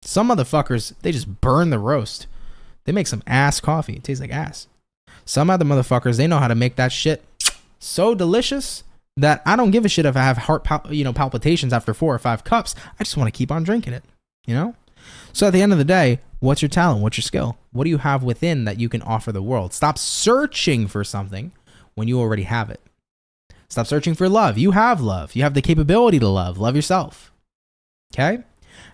Some motherfuckers, they just burn the roast. They make some ass coffee. It tastes like ass. Some other motherfuckers, they know how to make that shit so delicious that I don't give a shit if I have heart palpitations after 4 or 5 cups. I just want to keep on drinking it, you know? So at the end of the day, what's your talent? What's your skill? What do you have within that you can offer the world? Stop searching for something when you already have it. Stop searching for love. You have love. You have the capability to love. Love yourself. Okay?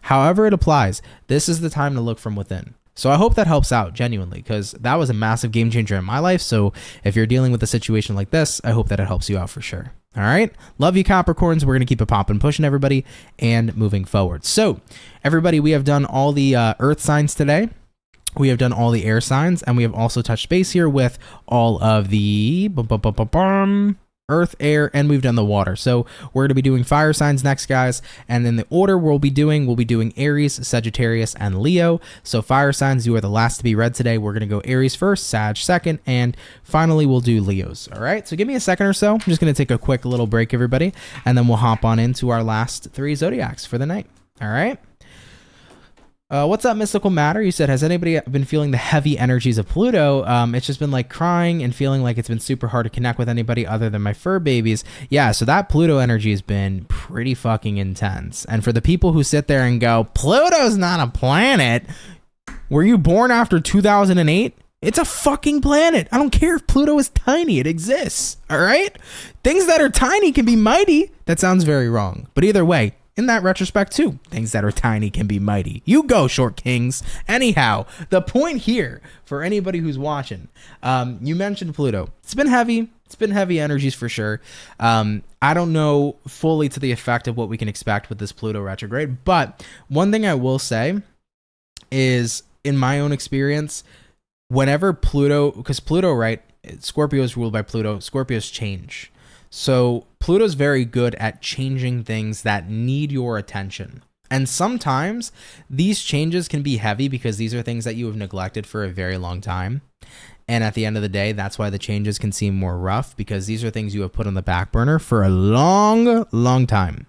However it applies, this is the time to look from within. So I hope that helps out genuinely, because that was a massive game changer in my life. So if you're dealing with a situation like this, I hope that it helps you out for sure. All right. Love you, Capricorns. We're going to keep it popping, pushing everybody and moving forward. So everybody, we have done all the earth signs today. We have done all the air signs, and we have also touched base here with all of the earth, air, and we've done the water. So we're going to be doing fire signs next, guys. And in the order we'll be doing Aries, Sagittarius, and Leo. So fire signs, you are the last to be read today. We're going to go Aries first, Sag second, and finally we'll do Leos. All right. So give me a second or so. I'm just going to take a quick little break, everybody, and then we'll hop on into our last 3 zodiacs for the night. All right. What's up, Mystical Matter? You said, has anybody been feeling the heavy energies of Pluto? It's just been like crying and feeling like it's been super hard to connect with anybody other than my fur babies. Yeah, so that Pluto energy has been pretty fucking intense. And for the people who sit there and go, Pluto's not a planet. Were you born after 2008? It's a fucking planet. I don't care if Pluto is tiny. It exists. All right? Things that are tiny can be mighty. That sounds very wrong. But either way, in that retrospect too, things that are tiny can be mighty. You go, Short Kings. Anyhow, the point here for anybody who's watching, you mentioned Pluto. It's been heavy. It's been heavy energies for sure. I don't know fully to the effect of what we can expect with this Pluto retrograde, but one thing I will say is, in my own experience, whenever Pluto, because Pluto, right, Scorpio is ruled by Pluto, Scorpios change. So Pluto's very good at changing things that need your attention. And sometimes these changes can be heavy because these are things that you have neglected for a very long time. And at the end of the day, that's why the changes can seem more rough, because these are things you have put on the back burner for a long time.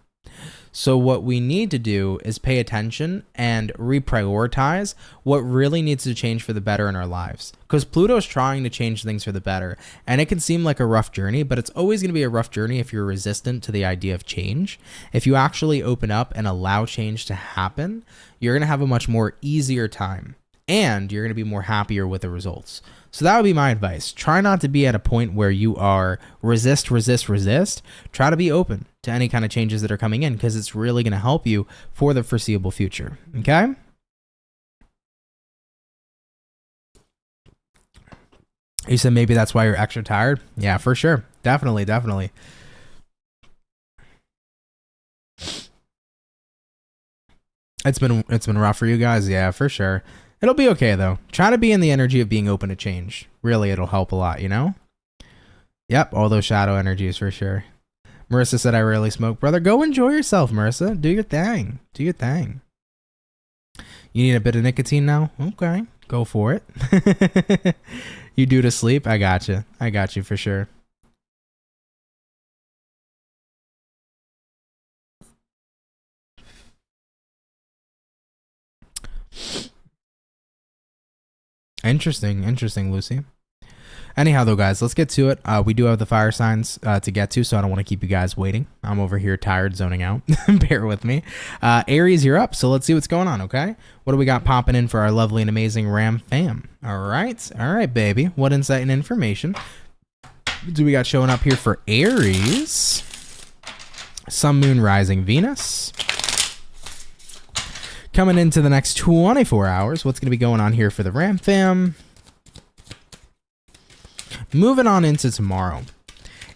So what we need to do is pay attention and reprioritize what really needs to change for the better in our lives. Because Pluto's trying to change things for the better. And it can seem like a rough journey, but it's always going to be a rough journey if you're resistant to the idea of change. If you actually open up and allow change to happen, you're going to have a much more easier time. And you're going to be more happier with the results. So that would be my advice. Try not to be at a point where you are resist. Try to be open to any kind of changes that are coming in, because it's really going to help you for the foreseeable future. Okay? You said maybe that's why you're extra tired? Yeah, for sure. Definitely. It's been rough for you guys. Yeah, for sure. It'll be okay, though. Try to be in the energy of being open to change. Really, it'll help a lot, you know? Yep, all those shadow energies for sure. Marissa said, I rarely smoke. Brother, go enjoy yourself, Marissa. Do your thing. You need a bit of nicotine now? Okay, go for it. You do to sleep? I got you for sure. Interesting, Lucy. Anyhow, though, guys, let's get to it. We do have the fire signs to get to, so I don't want to keep you guys waiting. I'm over here tired, zoning out. Bear with me. Aries, you're up, so let's see what's going on, okay? What do we got popping in for our lovely and amazing Ram fam? All right, baby. What insight and information do we got showing up here for Aries? Sun, Moon, Rising, Venus. Coming into the next 24 hours, what's going to be going on here for the Ram fam? Moving on into tomorrow.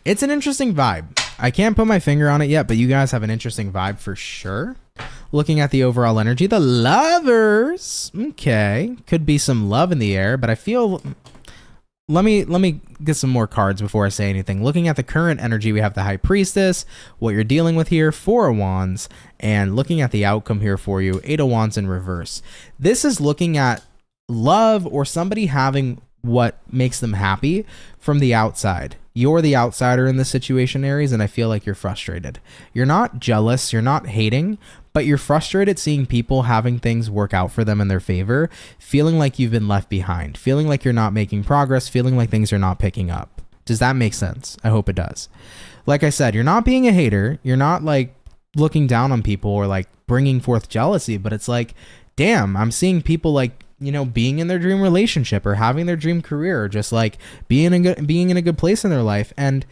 It's an interesting vibe. I can't put my finger on it yet, but you guys have an interesting vibe for sure. Looking at the overall energy, the Lovers. Okay, could be some love in the air, but I feel... Let me get some more cards before I say anything. Looking at the current energy, we have the High Priestess, what you're dealing with here, Four of Wands, and looking at the outcome here for you, Eight of Wands in reverse. This is looking at love or somebody having what makes them happy from the outside. You're the outsider in this situation, Aries, and I feel like you're frustrated. You're not jealous, you're not hating, but you're frustrated seeing people having things work out for them in their favor, feeling like you've been left behind, feeling like you're not making progress, feeling like things are not picking up. Does that make sense? I hope it does. Like I said, you're not being a hater. You're not like looking down on people or like bringing forth jealousy, but it's like, damn, I'm seeing people like, you know, being in their dream relationship or having their dream career, or just like being in a good place in their life. And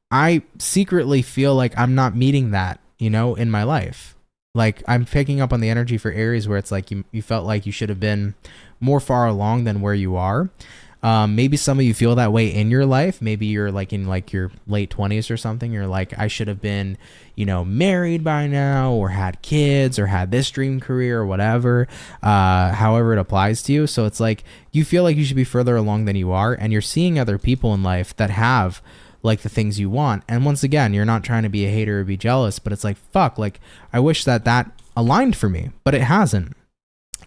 I secretly feel like I'm not meeting that, you know, in my life. Like I'm picking up on the energy for Aries where it's like you felt like you should have been more far along than where you are. Maybe some of you feel that way in your life. Maybe you're like in like your late 20s or something. You're like, I should have been, you know, married by now, or had kids, or had this dream career, or whatever, however it applies to you. So it's like you feel like you should be further along than you are, and you're seeing other people in life that have like the things you want. And once again, you're not trying to be a hater or be jealous, but it's like, fuck, like I wish that aligned for me, but it hasn't.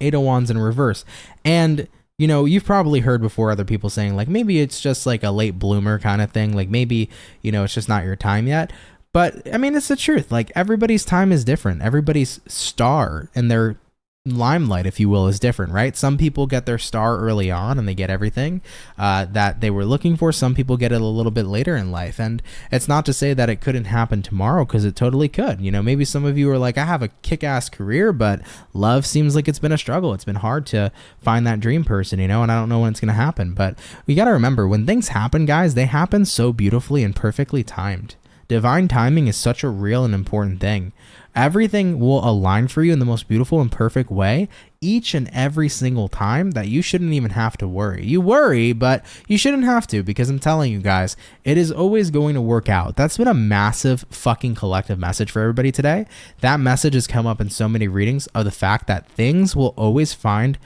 Eight of Wands in reverse. And you know, you've probably heard before other people saying like, maybe it's just like a late bloomer kind of thing. Like maybe, you know, it's just not your time yet. But I mean, it's the truth. Like everybody's time is different. Everybody's star and their limelight, if you will, is different, right? Some people get their star early on and they get everything that they were looking for. Some people get it a little bit later in life, and it's not to say that it couldn't happen tomorrow, because it totally could. You know, maybe some of you are like, I have a kick-ass career, but love seems like it's been a struggle. It's been hard to find that dream person, you know, and I don't know when it's going to happen. But we got to remember, when things happen, guys, they happen so beautifully and perfectly timed. Divine timing is such a real and important thing. Everything will align for you in the most beautiful and perfect way each and every single time, that you shouldn't even have to worry. You worry, but you shouldn't have to, because I'm telling you guys, it is always going to work out. That's been a massive fucking collective message for everybody today. That message has come up in so many readings, of the fact that things will always find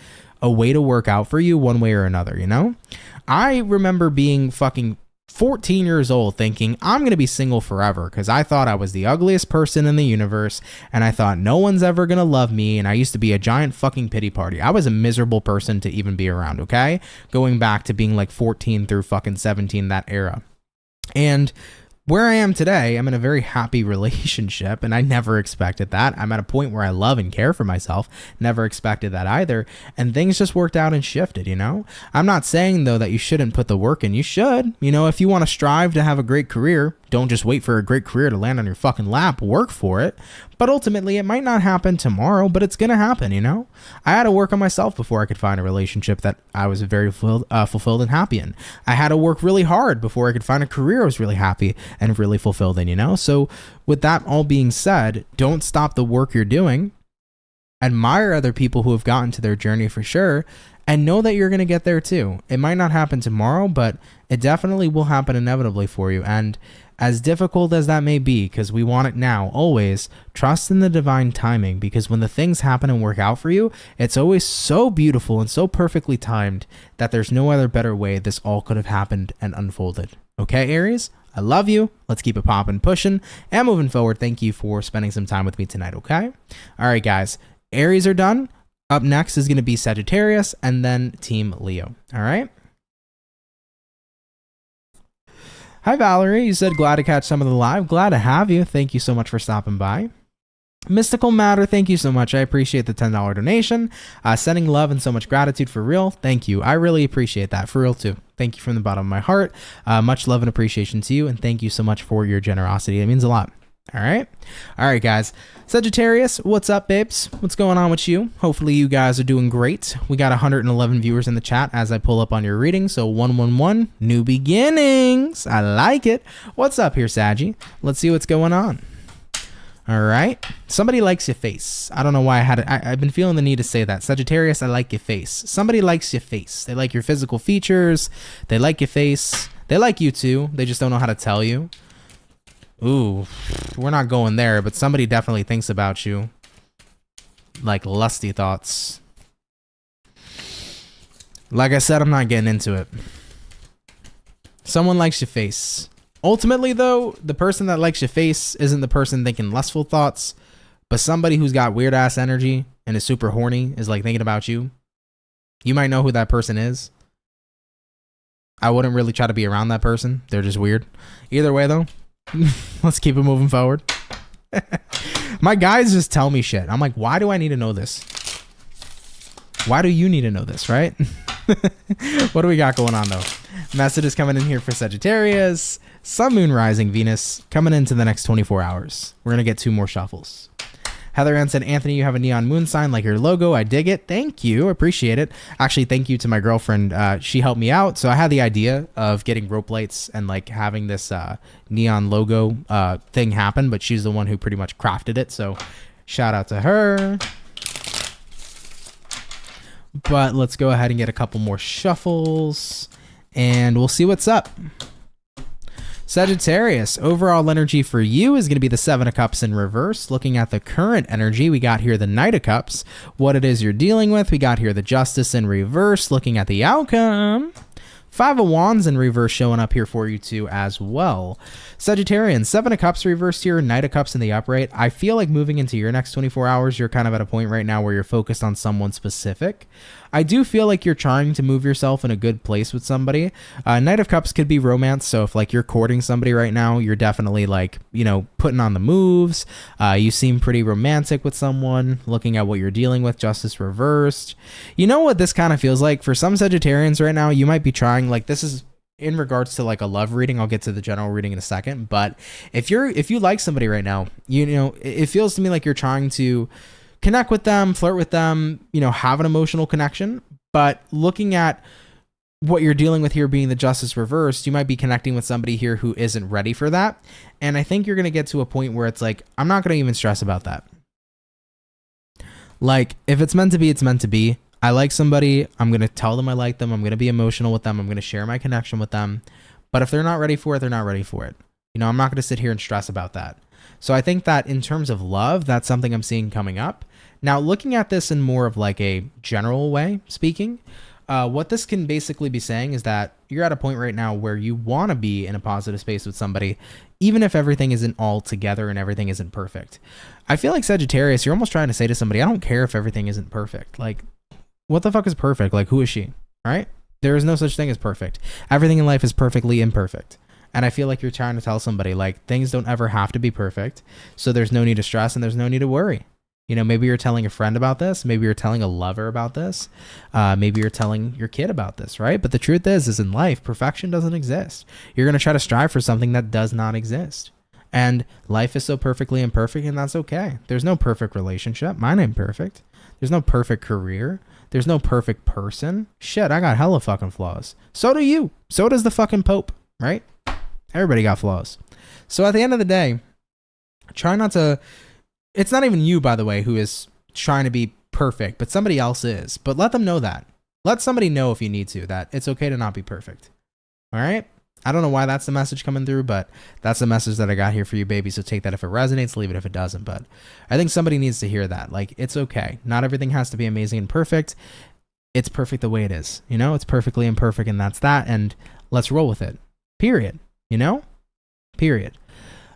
a way to work out for you one way or another, you know? I remember being fucking 14 years old thinking I'm going to be single forever, because I thought I was the ugliest person in the universe, and I thought no one's ever going to love me, and I used to be a giant fucking pity party. I was a miserable person to even be around, okay? Going back to being like 14 through fucking 17, that era. And where I am today, I'm in a very happy relationship, and I never expected that. I'm at a point where I love and care for myself. Never expected that either. And things just worked out and shifted, you know? I'm not saying, though, that you shouldn't put the work in. You should. You know, if you want to strive to have a great career, don't just wait for a great career to land on your fucking lap. Work for it. But ultimately, it might not happen tomorrow, but it's going to happen, you know? I had to work on myself before I could find a relationship that I was very fulfilled and happy in. I had to work really hard before I could find a career I was really happy and really fulfilled in, you know? So with that all being said, don't stop the work you're doing. Admire other people who have gotten to their journey for sure, and know that you're going to get there too. It might not happen tomorrow, but it definitely will happen inevitably for you. And as difficult as that may be, because we want it now, always trust in the divine timing, because when the things happen and work out for you, it's always so beautiful and so perfectly timed that there's no other better way this all could have happened and unfolded. Okay, Aries? I love you. Let's keep it popping, pushing, and moving forward. Thank you for spending some time with me tonight, okay? All right, guys. Aries are done. Up next is going to be Sagittarius, and then Team Leo. All right? Hi, Valerie. You said glad to catch some of the live. Glad to have you. Thank you so much for stopping by. Mystical Matter, thank you so much. I appreciate the $10 donation. Sending love and so much gratitude, for real. Thank you. I really appreciate that, for real too. Thank you from the bottom of my heart. Much love and appreciation to you, and thank you so much for your generosity. It means a lot. All right, guys. Sagittarius, what's up, babes? What's going on with you? Hopefully you guys are doing great. We got 111 viewers in the chat as I pull up on your reading, so 111, new beginnings. I like it. What's up here, Saggy? Let's see what's going on. All right. Somebody likes your face. I don't know why I've been feeling the need to say that. Sagittarius, I like your face. Somebody likes your face. They like your physical features. They like your face. They like you too. They just don't know how to tell you. Ooh, we're not going there, but somebody definitely thinks about you. like lusty thoughts. Like I said, I'm not getting into it. Someone likes your face. Ultimately, though, the person that likes your face isn't the person thinking lustful thoughts, but somebody who's got weird ass energy and is super horny is like thinking about you. You might know who that person is. I wouldn't really try to be around that person. They're just weird. Either way, though, let's keep it moving forward. My guys just tell me shit. I'm like, why do I need to know this? Why do you need to know this, right? What do we got going on, though? Message is coming in here for Sagittarius. Sun, Moon, Rising, Venus coming into the next 24 hours. We're going to get 2 more shuffles. Heather Ann said, Anthony, you have a neon moon sign like your logo. I dig it. Thank you. Appreciate it. Actually, thank you to my girlfriend. She helped me out. So I had the idea of getting rope lights and like having this neon logo thing happen, but she's the one who pretty much crafted it. So shout out to her. But let's go ahead and get a couple more shuffles and we'll see what's up. Sagittarius, overall energy for you is going to be the 7 of Cups in reverse. Looking at the current energy, we got here the Knight of Cups. What it is you're dealing with, we got here the Justice in reverse. Looking at the outcome, 5 of Wands in reverse showing up here for you too as well. Sagittarian, 7 of Cups reversed here, Knight of Cups in the upright. I feel like moving into your next 24 hours, you're kind of at a point right now where you're focused on someone specific. I do feel like you're trying to move yourself in a good place with somebody. Knight of Cups could be romance. So if like you're courting somebody right now, you're definitely like, you know, putting on the moves. You seem pretty romantic with someone. Looking at what you're dealing with, Justice reversed. You know what this kind of feels like? For some Sagittarians right now, you might be trying, like this is in regards to like a love reading. I'll get to the general reading in a second. But if you like somebody right now, you know, it feels to me like you're trying to connect with them, flirt with them, you know, have an emotional connection. But looking at what you're dealing with here being the Justice reversed, you might be connecting with somebody here who isn't ready for that. And I think you're going to get to a point where it's like, I'm not going to even stress about that. Like, if it's meant to be, it's meant to be. I like somebody, I'm going to tell them I like them. I'm going to be emotional with them. I'm going to share my connection with them. But if they're not ready for it, they're not ready for it. You know, I'm not going to sit here and stress about that. So I think that in terms of love, that's something I'm seeing coming up. Now, looking at this in more of like a general way speaking, what this can basically be saying is that you're at a point right now where you want to be in a positive space with somebody, even if everything isn't all together and everything isn't perfect. I feel like Sagittarius, you're almost trying to say to somebody, I don't care if everything isn't perfect. Like, what the fuck is perfect? Like, who is she? Right? There is no such thing as perfect. Everything in life is perfectly imperfect. And I feel like you're trying to tell somebody, like, things don't ever have to be perfect. So there's no need to stress and there's no need to worry. You know, maybe you're telling a friend about this. Maybe you're telling a lover about this. Maybe you're telling your kid about this, right? But the truth is in life, perfection doesn't exist. You're going to try to strive for something that does not exist. And life is so perfectly imperfect, and that's okay. There's no perfect relationship. Mine ain't perfect. There's no perfect career. There's no perfect person. Shit, I got hella fucking flaws. So do you. So does the fucking Pope, right? Everybody got flaws. So at the end of the day, try not to... It's not even you, by the way, who is trying to be perfect, but somebody else is. But let them know that. Let somebody know if you need to, that it's okay to not be perfect. All right? I don't know why that's the message coming through, but that's the message that I got here for you, baby. So take that if it resonates, leave it if it doesn't. But I think somebody needs to hear that. Like, it's okay. Not everything has to be amazing and perfect. It's perfect the way it is. You know, it's perfectly imperfect, and that's that. And let's roll with it. Period. You know? Period.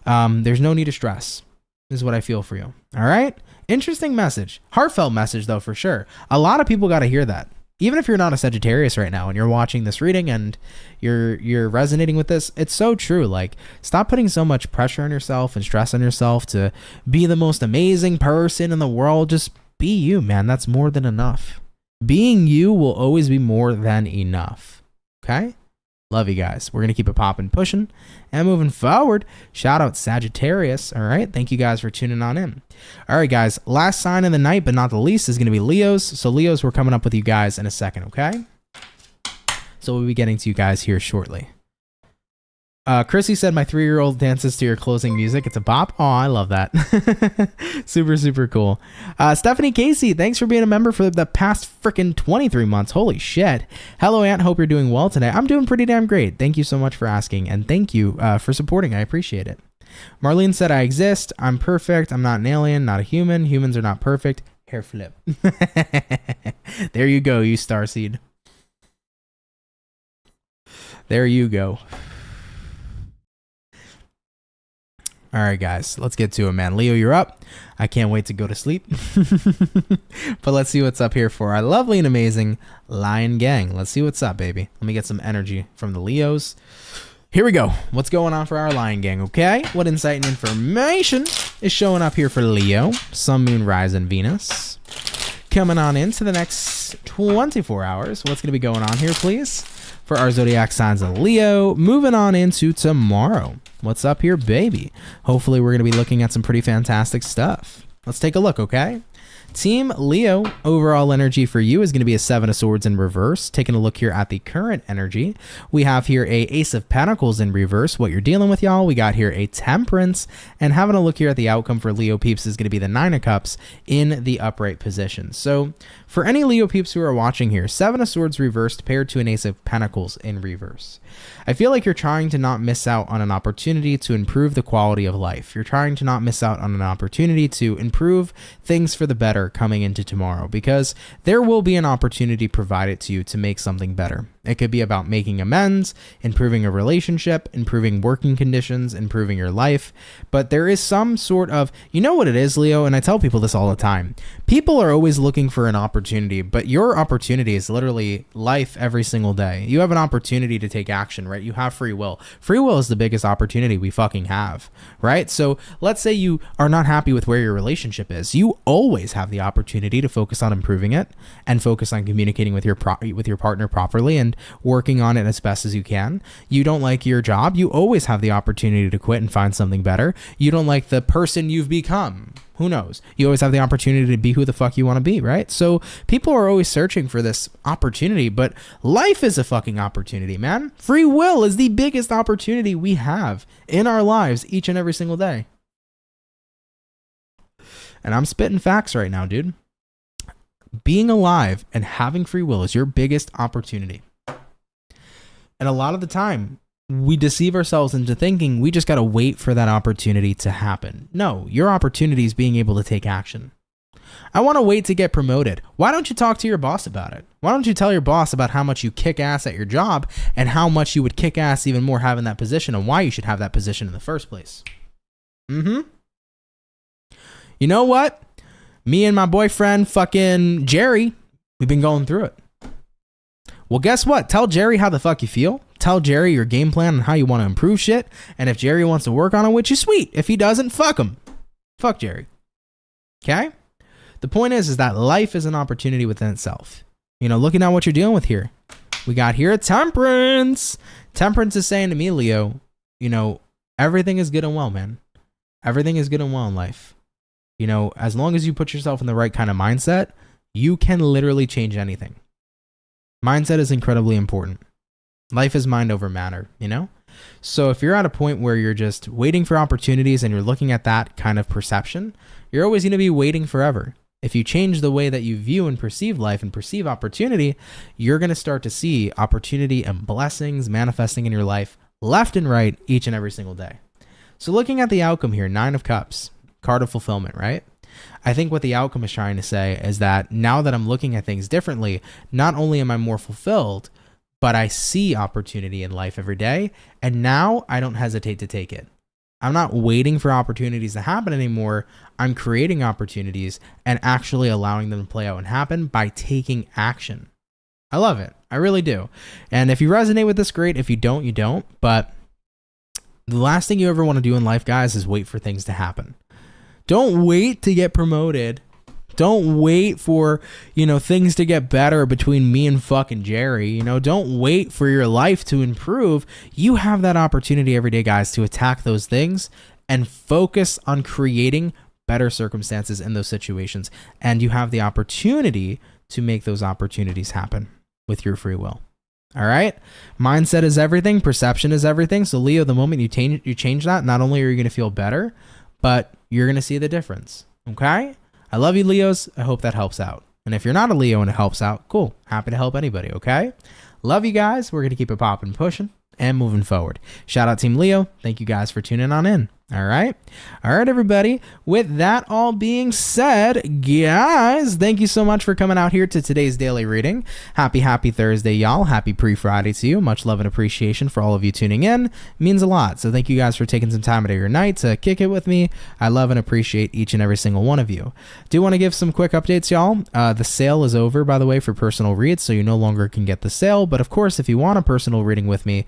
There's no need to stress. Is what I feel for you. All right? Interesting message. Heartfelt message, though, for sure. A lot of people got to hear that. Even if you're not a Sagittarius right now and you're watching this reading and you're resonating with this, it's so true. Like, stop putting so much pressure on yourself and stress on yourself to be the most amazing person in the world. Just be you, man. That's more than enough. Being you will always be more than enough. Okay? Love you guys. We're going to keep it popping, pushing, and moving forward. Shout out Sagittarius. All right. Thank you guys for tuning on in. All right, guys. Last sign of the night, but not the least, is going to be Leos. So Leos, we're coming up with you guys in a second, okay? So we'll be getting to you guys here shortly. Chrissy said, my 3-year-old dances to your closing music. It's a bop. Oh, I love that. Super, super cool. Stephanie Casey, thanks for being a member for the past freaking 23 months. Holy shit. Hello, Aunt. Hope you're doing well today. I'm doing pretty damn great. Thank you so much for asking. And thank you for supporting. I appreciate it. Marlene said, I exist. I'm perfect. I'm not an alien, not a human. Humans are not perfect. Hair flip. There you go, you starseed. There you go. All right, guys, let's get to it, man. Leo, you're up. I can't wait to go to sleep. But let's see what's up here for our lovely and amazing Lion Gang. Let's see what's up, baby. Let me get some energy from the Leos. Here we go. What's going on for our Lion Gang, okay? What insight and information is showing up here for Leo? Sun, Moon, Rise, and Venus. Coming on into the next 24 hours. What's going to be going on here, please? For our zodiac signs of Leo. Moving on into tomorrow. What's up here, baby? Hopefully, we're going to be looking at some pretty fantastic stuff. Let's take a look, okay? Team Leo, overall energy for you is going to be a 7 of Swords in reverse. Taking a look here at the current energy, we have here a Ace of Pentacles in reverse. What you're dealing with, y'all, we got here a Temperance. And having a look here at the outcome for Leo peeps is going to be the 9 of Cups in the upright position. So for any Leo peeps who are watching here, 7 of Swords reversed paired to an Ace of Pentacles in reverse. I feel like you're trying to not miss out on an opportunity to improve the quality of life. You're trying to not miss out on an opportunity to improve things for the better coming into tomorrow, because there will be an opportunity provided to you to make something better. It could be about making amends, improving a relationship, improving working conditions, improving your life. But there is some sort of, you know what it is, Leo, and I tell people this all the time. People are always looking for an opportunity, but your opportunity is literally life every single day. You have an opportunity to take action, right? You have free will. Free will is the biggest opportunity we fucking have, right? So let's say you are not happy with where your relationship is. You always have the opportunity to focus on improving it and focus on communicating with your partner properly and working on it as best as you can. You don't like your job, you always have the opportunity to quit and find something better. You don't like the person you've become, who knows? You always have the opportunity to be who the fuck you want to be, right? So people are always searching for this opportunity, but life is a fucking opportunity, man. Free will is the biggest opportunity we have in our lives each and every single day. And I'm spitting facts right now, dude. Being alive and having free will is your biggest opportunity. And a lot of the time, we deceive ourselves into thinking we just got to wait for that opportunity to happen. No, your opportunity is being able to take action. I want to wait to get promoted. Why don't you talk to your boss about it? Why don't you tell your boss about how much you kick ass at your job and how much you would kick ass even more having that position and why you should have that position in the first place? You know what? Me and my boyfriend, fucking Jerry, we've been going through it. Well, guess what? Tell Jerry how the fuck you feel. Tell Jerry your game plan on how you want to improve shit. And if Jerry wants to work on it with you, sweet. If he doesn't, fuck him. Fuck Jerry. Okay? The point is that life is an opportunity within itself. You know, looking at what you're dealing with here. We got here a Temperance. Temperance is saying to me, Leo, you know, everything is good and well, man. Everything is good and well in life. You know, as long as you put yourself in the right kind of mindset, you can literally change anything. Mindset is incredibly important. Life is mind over matter, you know? So if you're at a point where you're just waiting for opportunities and you're looking at that kind of perception, you're always going to be waiting forever. If you change the way that you view and perceive life and perceive opportunity, you're going to start to see opportunity and blessings manifesting in your life left and right each and every single day. So looking at the outcome here, 9 of Cups, card of fulfillment, right? I think what the outcome is trying to say is that now that I'm looking at things differently, not only am I more fulfilled, but I see opportunity in life every day, and now I don't hesitate to take it. I'm not waiting for opportunities to happen anymore. I'm creating opportunities and actually allowing them to play out and happen by taking action. I love it. I really do. And if you resonate with this, great. If you don't, you don't. But the last thing you ever want to do in life, guys, is wait for things to happen. Don't wait to get promoted. Don't wait for, you know, things to get better between me and fucking Jerry. You know, don't wait for your life to improve. You have that opportunity every day, guys, to attack those things and focus on creating better circumstances in those situations. And you have the opportunity to make those opportunities happen with your free will. All right. Mindset is everything. Perception is everything. So Leo, the moment you change that, not only are you going to feel better, but you're going to see the difference. Okay. I love you, Leos. I hope that helps out. And if you're not a Leo and it helps out, cool. Happy to help anybody. Okay. Love you guys. We're going to keep it popping, pushing, and moving forward. Shout out Team Leo. Thank you guys for tuning on in. All right. All right, everybody. With that all being said, guys, thank you so much for coming out here to today's daily reading. Happy Thursday, y'all. Happy pre-Friday to you. Much love and appreciation for all of you tuning in. It means a lot. So thank you guys for taking some time out of your night to kick it with me. I love and appreciate each and every single one of you. Do want to give some quick updates, y'all. The sale is over, by the way, for personal reads, so you no longer can get the sale. But of course, if you want a personal reading with me,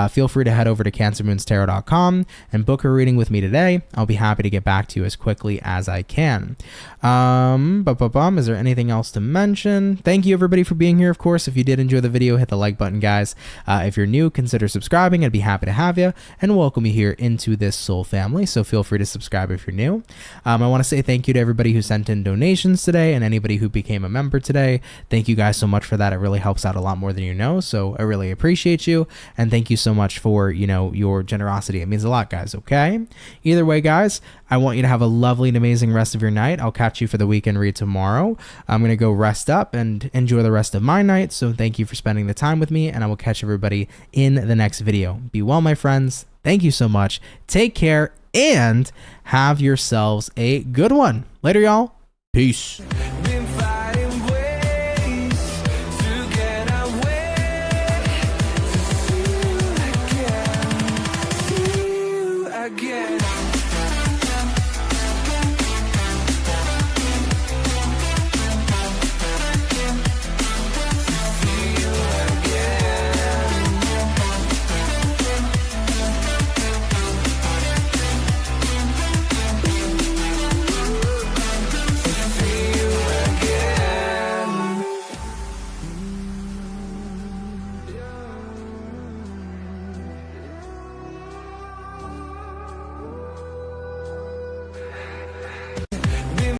feel free to head over to CancerMoonsTarot.com and book a reading with me today. I'll be happy to get back to you as quickly as I can. Is there anything else to mention? Thank you everybody for being here. Of course, if you did enjoy the video, hit the like button, guys. If you're new, consider subscribing. I'd be happy to have you and welcome you here into this soul family. So feel free to subscribe if you're new. I want to say thank you to everybody who sent in donations today and anybody who became a member today. Thank you guys so much for that. It really helps out a lot more than you know. So I really appreciate you. And thank you so much for, your generosity. It means a lot, guys. Okay. Either way, guys, I want you to have a lovely and amazing rest of your night. I'll catch you for the weekend read tomorrow. I'm going to go rest up and enjoy the rest of my night. So thank you for spending the time with me, and I will catch everybody in the next video. Be well, my friends. Thank you so much. Take care and have yourselves a good one. Later, y'all. Peace. Again.